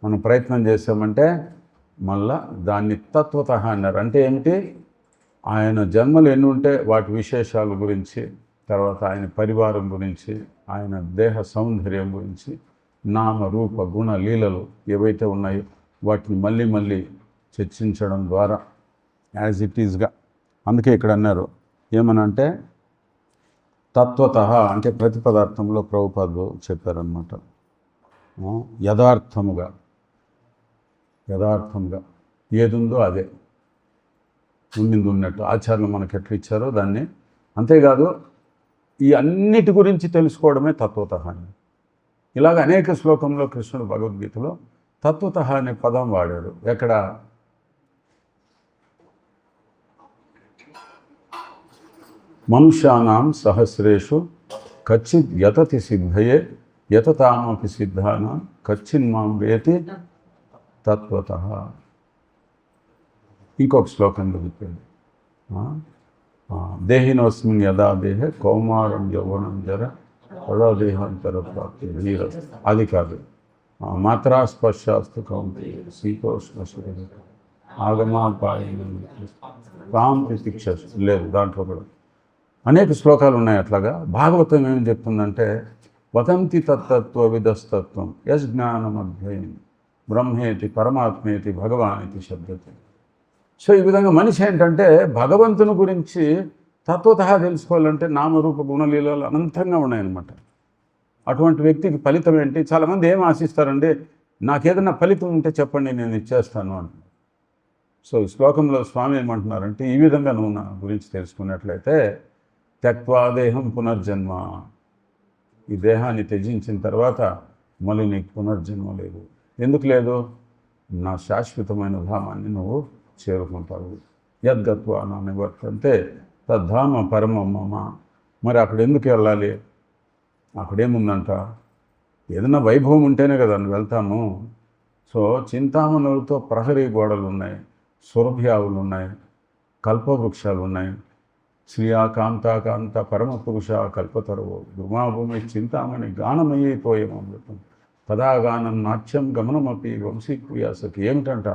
మనం ప్రయత్నం చేసామంటే మళ్ళా దాన్ని తత్వత అన్నారు. అంటే ఏమిటి? ఆయన జన్మలు ఎన్ని ఉంటే వాటి విశేషాల గురించి, తర్వాత ఆయన పరివారం గురించి, ఆయన దేహ సౌందర్యం గురించి, నామ రూప గుణ లీలలు ఏవైతే ఉన్నాయో వాటిని మళ్ళీ చర్చించడం ద్వారా యాజ్ ఇట్ ఈజ్గా. అందుకే ఇక్కడ అన్నారు ఏమనంటే, తత్వత అంటే ప్రతి పదార్థంలో ప్రభుపాదులు చెప్పారనమాట. యథార్థముగా ఏదుందో అదే ఉండింది ఉన్నట్టు ఆచార్యులు మనకు ఎట్లా ఇచ్చారో దాన్ని. అంతేకాదు ఈ అన్నిటి గురించి తెలుసుకోవడమే తత్వత అని. ఇలాగ అనేక శ్లోకంలో కృష్ణుడు భగవద్గీతలో తత్వత అనే పదం వాడాడు. ఎక్కడ? మనుష్యానాం సహస్రేషు కచ్చిత్ యతతి సిద్ధయే యతతామపి సిద్ధానాం కచ్చిన్మాం వేతి తత్వత. ఇంకొక శ్లోకంలో చెప్పాడు, దేహినోస్మిన్ యదా దేహే కౌమారం యౌవనం జర తదా దేహాంతర ప్రాప్తి ధీర. అది కాదు. మాత్రా స్పర్శాస్తు కౌంతేయ శీతోష్ణ ఆగమాపాయన కాం ప్రతిక్ష లేదు. దాంట్లో కూడా అనేక శ్లోకాలు ఉన్నాయి. అట్లాగా భాగవతం ఏం చెప్తుందంటే, వదంతి తత్తత్వ విదస్తత్వం యస్ జ్ఞానమధ్యయం బ్రహ్మేతి పరమాత్మేతి భగవానేతి శబ్దతే. సో ఈ విధంగా మనిషి ఏంటంటే భగవంతుని గురించి తత్వత తెలుసుకోవాలంటే నామరూప గుణలీలలు అనంతంగా ఉన్నాయన్నమాట. అటువంటి వ్యక్తికి ఫలితం ఏంటి? చాలామంది ఏం ఆశిస్తారండి, నాకేదన్నా ఫలితం ఉంటే చెప్పండి నేను ఇచ్చేస్తాను అంటున్నారు. సో ఈ శ్లోకంలో స్వామి ఏమంటున్నారంటే, ఈ విధంగా నువ్వు నా గురించి తెలుసుకున్నట్లయితే త్యక్వా దేహం పునర్జన్మ, ఈ దేహాన్ని త్యజించిన తర్వాత మళ్ళీ నీకు పునర్జన్మ లేదు. ఎందుకు లేదు? నా శాశ్వతమైన ధామాన్ని నువ్వు చేరుకుంటావు. యద్గత్వా నా నివర్తంతే తద్ధామ పరమం మమ. మరి అక్కడ ఎందుకు వెళ్ళాలి? అక్కడేముందంట? ఏదైనా వైభవం ఉంటేనే కదా నువ్వు వెళ్తాను. సో చింతామణులతో ప్రహరీ గోడలు ఉన్నాయి, సురభ్యావులు ఉన్నాయి, కల్పవృక్షాలు ఉన్నాయి. శ్రియా కాంతాకాంత పరమపురుష కల్పతరువు దుర్మాభూమి చింతామణి గానమయ్యిపోయేమృతం తదాగానం నాట్యం గమనమపి వంశీక్రియాసకి. ఏమిటంట?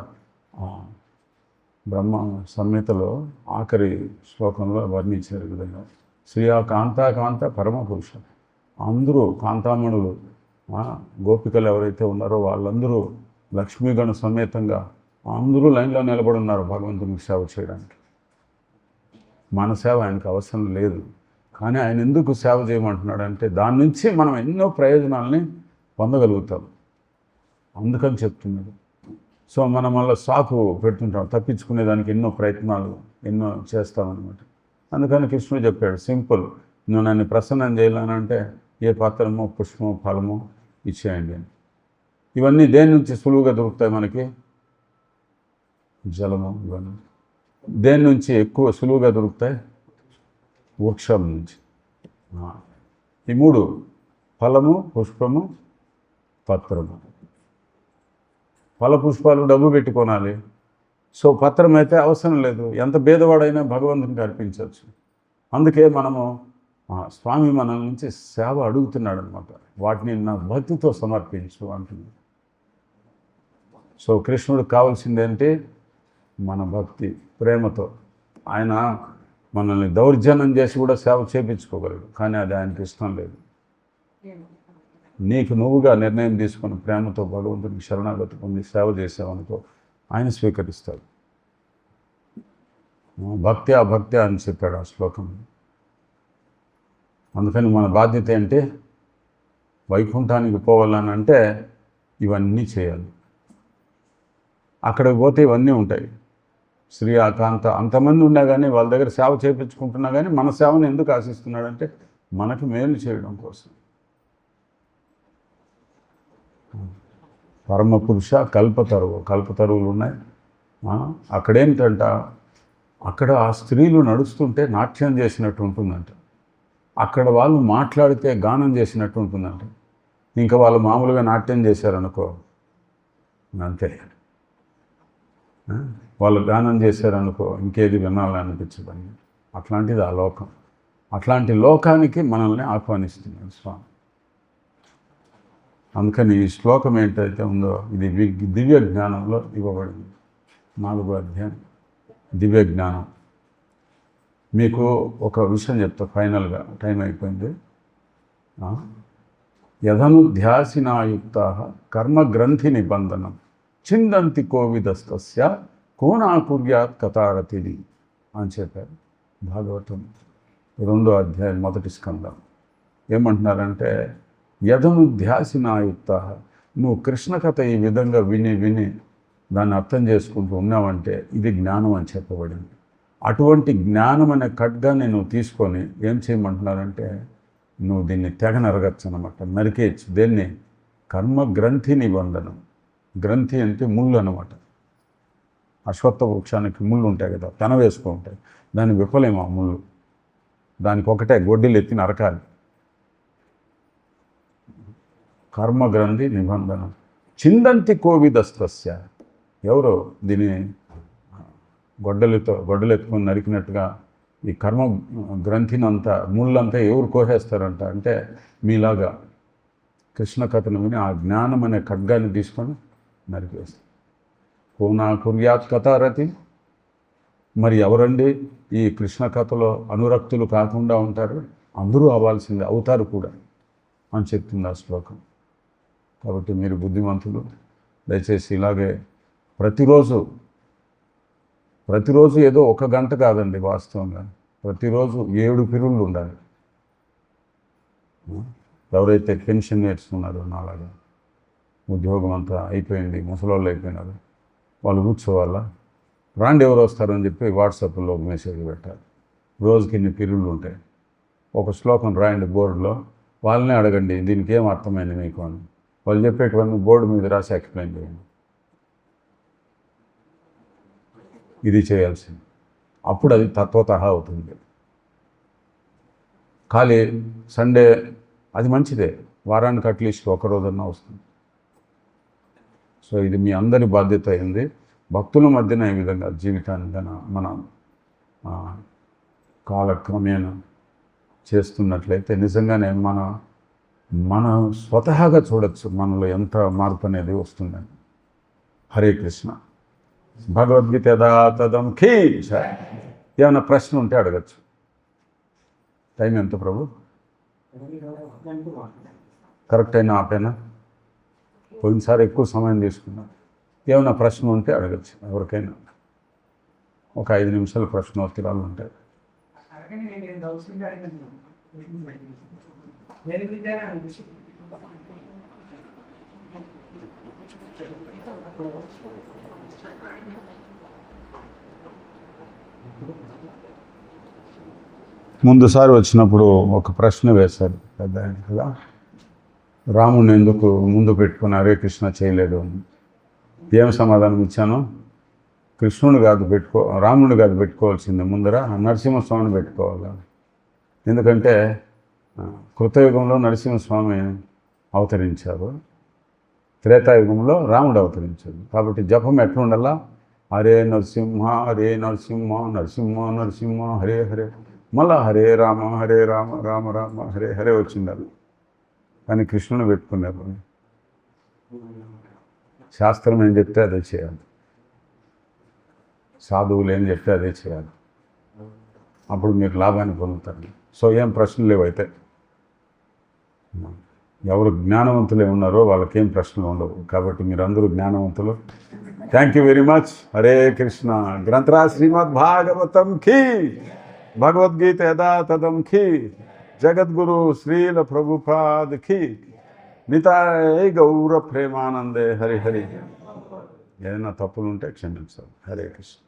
బ్రహ్మ సంహితలో ఆఖరి శ్లోకంలో వర్ణించారు విధంగా, శ్రియా కాంతాకాంత పరమపురుష. అందరూ కాంతామణులు గోపికలు ఎవరైతే ఉన్నారో వాళ్ళందరూ లక్ష్మీగణ సమేతంగా అందరూ లైన్లో నిలబడి ఉన్నారు భగవంతునికి సేవ చేయడానికి. మన సేవ ఆయనకు అవసరం లేదు, కానీ ఆయన ఎందుకు సేవ చేయమంటున్నాడంటే దాని నుంచి మనం ఎన్నో ప్రయోజనాలని పొందగలుగుతాం, అందుకని చెప్తున్నాడు. సో మనం మళ్ళీ సాకు పెడుతుంటాం, తప్పించుకునేదానికి ఎన్నో ప్రయత్నాలు ఎన్నో చేస్తామన్నమాట. అందుకని కృష్ణుడు చెప్పాడు సింపుల్, నువ్వు నన్ను ప్రసన్నం చేయాలనంటే ఏ పాత్రమో పుష్పమో ఫలమో ఇచ్చేయండి అని. ఇవన్నీ దేని నుంచి సులువుగా దొరుకుతాయి మనకి? జలము. ఇవన్నీ దేని నుంచి ఎక్కువ సులువుగా దొరుకుతాయి? వృక్షం నుంచి. ఈ మూడు, ఫలము, పుష్పము, పత్రము. ఫల పుష్పాలు డబ్బు పెట్టి కొనాలి. సో పత్రం అయితే అవసరం లేదు, ఎంత భేదవాడైనా భగవంతునికి అర్పించవచ్చు. అందుకే మనము స్వామి మన నుంచి సేవ అడుగుతున్నాడు అనమాట. వాటిని నా భక్తితో సమర్పించు అంటుంది. సో కృష్ణుడికి కావాల్సింది ఏంటి? మన భక్తి, ప్రేమతో. ఆయన మనల్ని దౌర్జన్యం చేసి కూడా సేవ చేయించుకోగలడు, కానీ అది ఆయనకి ఇష్టం లేదు. నీకు నువ్వుగా నిర్ణయం తీసుకుని ప్రేమతో భగవంతునికి శరణాగతి పొంది సేవ చేసావనుకో ఆయన స్వీకరిస్తాడు. భక్తి అభక్తి అని చెప్పాడు ఆ శ్లోకం. అందుకని మన బాధ్యత ఏంటి? వైకుంఠానికి పోవాలని అంటే ఇవన్నీ చేయాలి. అక్కడికి పోతే ఇవన్నీ ఉంటాయి. శ్రీ ఆకాంత అంతమంది ఉన్నా కానీ వాళ్ళ దగ్గర సేవ చేయించుకుంటున్నా కానీ మన సేవను ఎందుకు ఆశిస్తున్నాడంటే మనకు మేలు చేయడం కోసం. పరమపురుష కల్పతరువులు ఉన్నాయి. అక్కడేంటంట, అక్కడ ఆ స్త్రీలు నడుస్తుంటే నాట్యం చేసినట్టు ఉంటుందంట, అక్కడ వాళ్ళు మాట్లాడితే గానం చేసినట్టు ఉంటుందంట. ఇంకా వాళ్ళు మామూలుగా నాట్యం చేశారనుకో అంతే, వాళ్ళు గానం చేశారనుకో ఇంకేది వినాలనిపించదని. అట్లాంటిది ఆ లోకం. అట్లాంటి లోకానికి మనల్ని ఆహ్వానిస్తున్నాడు స్వామి. అందుకని ఈ శ్లోకం ఏంటైతే ఉందో ఇది దివ్య జ్ఞానంలో ఇవ్వబడింది. 4వ అధ్యాయం దివ్య జ్ఞానం. మీకు ఒక విషయం చెప్తా ఫైనల్గా, టైం అయిపోయింది. యధనుధ్యాసినాయుక్త కర్మగ్రంథి నిబంధనం చిందంతి కోవిదస్తస్య కోనాకుర్యాత్ కథారతిని అని చెప్పారు భాగవతం 2వ అధ్యాయం 1వ స్కందం. ఏమంటున్నారంటే యధనుధ్యాసినాయుక్త, నువ్వు కృష్ణ కథ ఈ విధంగా విని దాన్ని అర్థం చేసుకుంటూ ఉన్నావంటే ఇది జ్ఞానం అని చెప్పబడింది. అటువంటి జ్ఞానం అనే ఖడ్గాన్ని నువ్వు తీసుకొని ఏం చేయమంటున్నారంటే నువ్వు దీన్ని తెగ నరగచ్చు అనమాట, నరికేయచ్చు. దేన్ని? కర్మగ్రంథి నిబంధనం. గ్రంథి అంటే ముళ్ళు అనమాట. అశ్వత్థ వృక్షానికి ముళ్ళు ఉంటాయి కదా, పెన వేసుకో ఉంటాయి, దాన్ని విప్పలేము ఆ ముళ్ళు. దానికి ఒకటే గొడ్డీలు ఎత్తి నరకాలి. కర్మగ్రంథి నిబంధనం చిందంతి కోవిదస్తస్య. ఎవరు దీన్ని గొడ్డలు ఎత్తుకొని నరికినట్టుగా ఈ కర్మ గ్రంథినంతా ముళ్ళంతా ఎవరు కోసేస్తారంట అంటే మీలాగా కృష్ణ కథను విని ఆ జ్ఞానం అనే ఖడ్గాన్ని తీసుకొని నరికేస్తారు. కోనా కుర్యాత్ కథారతి. మరి ఎవరండి ఈ కృష్ణ కథలో అనురక్తులు కాకుండా ఉంటారు? అందరూ అవ్వాల్సిందే, అవుతారు కూడా అని చెప్తుంది ఆ శ్లోకం. కాబట్టి మీరు బుద్ధిమంతులు, దయచేసి ఇలాగే ప్రతిరోజు ఏదో 1 గంట కాదండి, వాస్తవంగా ప్రతిరోజు 7 పిరుళ్ళు ఉండాలి. ఎవరైతే పెన్షన్ నేర్చుకున్నారో నాలాగా ఉద్యోగం అంతా అయిపోయింది, ముసలోళ్ళు అయిపోయినారు, వాళ్ళు కూర్చోవాలా, రాండి ఎవరు వస్తారని చెప్పి వాట్సాప్లో ఒక మెసేజ్ పెట్టాలి. రోజుకి ఇన్ని పిరుళ్ళు ఉంటాయి, ఒక శ్లోకం రాయండి బోర్డులో, వాళ్ళనే అడగండి దీనికి ఏం అర్థమైంది మీకు అని. వాళ్ళు చెప్పేటివన్నీ బోర్డు మీద రాసి ఎక్స్ప్లెయిన్ చేయండి. ఇది చేయాల్సింది. అప్పుడు అది తత్వతః అవుతుంది. ఖాళీ సండే అది మంచిదే, వారానికి అట్లీస్ట్ 1 రోజన్నా వస్తుంది. సో ఇది మీ అందరి బాధ్యత అయింది. భక్తుల మధ్యన ఈ విధంగా జీవితాన్ని మనం కాలక్రమేణా చేస్తున్నట్లయితే నిజంగానే మనం స్వతహాగా చూడొచ్చు మనలో ఎంత మార్పు అనేది వస్తుందని. హరే కృష్ణ. భగవద్గీత యథాతథం ఖీష. ఏమైనా ప్రశ్న ఉంటే అడగచ్చు. టైం ఎంత ప్రభు? కరెక్ట్ అయినా ఆపేనా? పోయినసారి ఎక్కువ సమయం తీసుకున్నా. ఏమైనా ప్రశ్న ఉంటే అడగచ్చు ఎవరికైనా. ఒక 5 నిమిషాలు ప్రశ్నోత్తరాలు ఉంటాయి. ముందుసారి వచ్చినప్పుడు ఒక ప్రశ్న వేశారు పెద్ద ఆయన కదా, రాముడిని ఎందుకు ముందు పెట్టుకుని హరే కృష్ణ చేయలేదు అని. ఏం సమాధానం ఇచ్చాను? కృష్ణుడు కాదు రాముడు కాదు పెట్టుకోవాల్సిందే, ముందర నరసింహస్వామిని పెట్టుకోవాలి. ఎందుకంటే కృతయుగంలో నరసింహస్వామి అవతరించారు, త్రేతాయుగంలో రాముడు అవతరించాడు. కాబట్టి జపం ఎట్లుండాలా? హరే నరసింహ హరే నరసింహ నరసింహ నరసింహ హరే హరే, మళ్ళా హరే రామ రామ రామ హరే హరే వచ్చిండాలి. కానీ కృష్ణుని పెట్టుకున్నారు. శాస్త్రం ఏం చెప్తే అదే చేయాలి, సాధువులు ఏం చెప్తే అదే చేయాలి. అప్పుడు మీరు లాభాన్ని పొందుతారు. సో ఏం ప్రశ్నలు లేవైతే, ఎవరు జ్ఞానవంతులే ఉన్నారో వాళ్ళకేం ప్రశ్నలు ఉండవు. కాబట్టి మీరందరూ జ్ఞానవంతులు. Thank you very much. Hare Krishna. Granthraj Shrimad Bhagavatam కీ, భగవద్గీత యథాతథం కీ, జగద్గురు శ్రీల ప్రభుపాద్ కీ, నితాయ గౌర ప్రేమానందే హరి హరి. ఏదైనా తప్పులు ఉంటే క్షమించాలి. హరే కృష్ణ.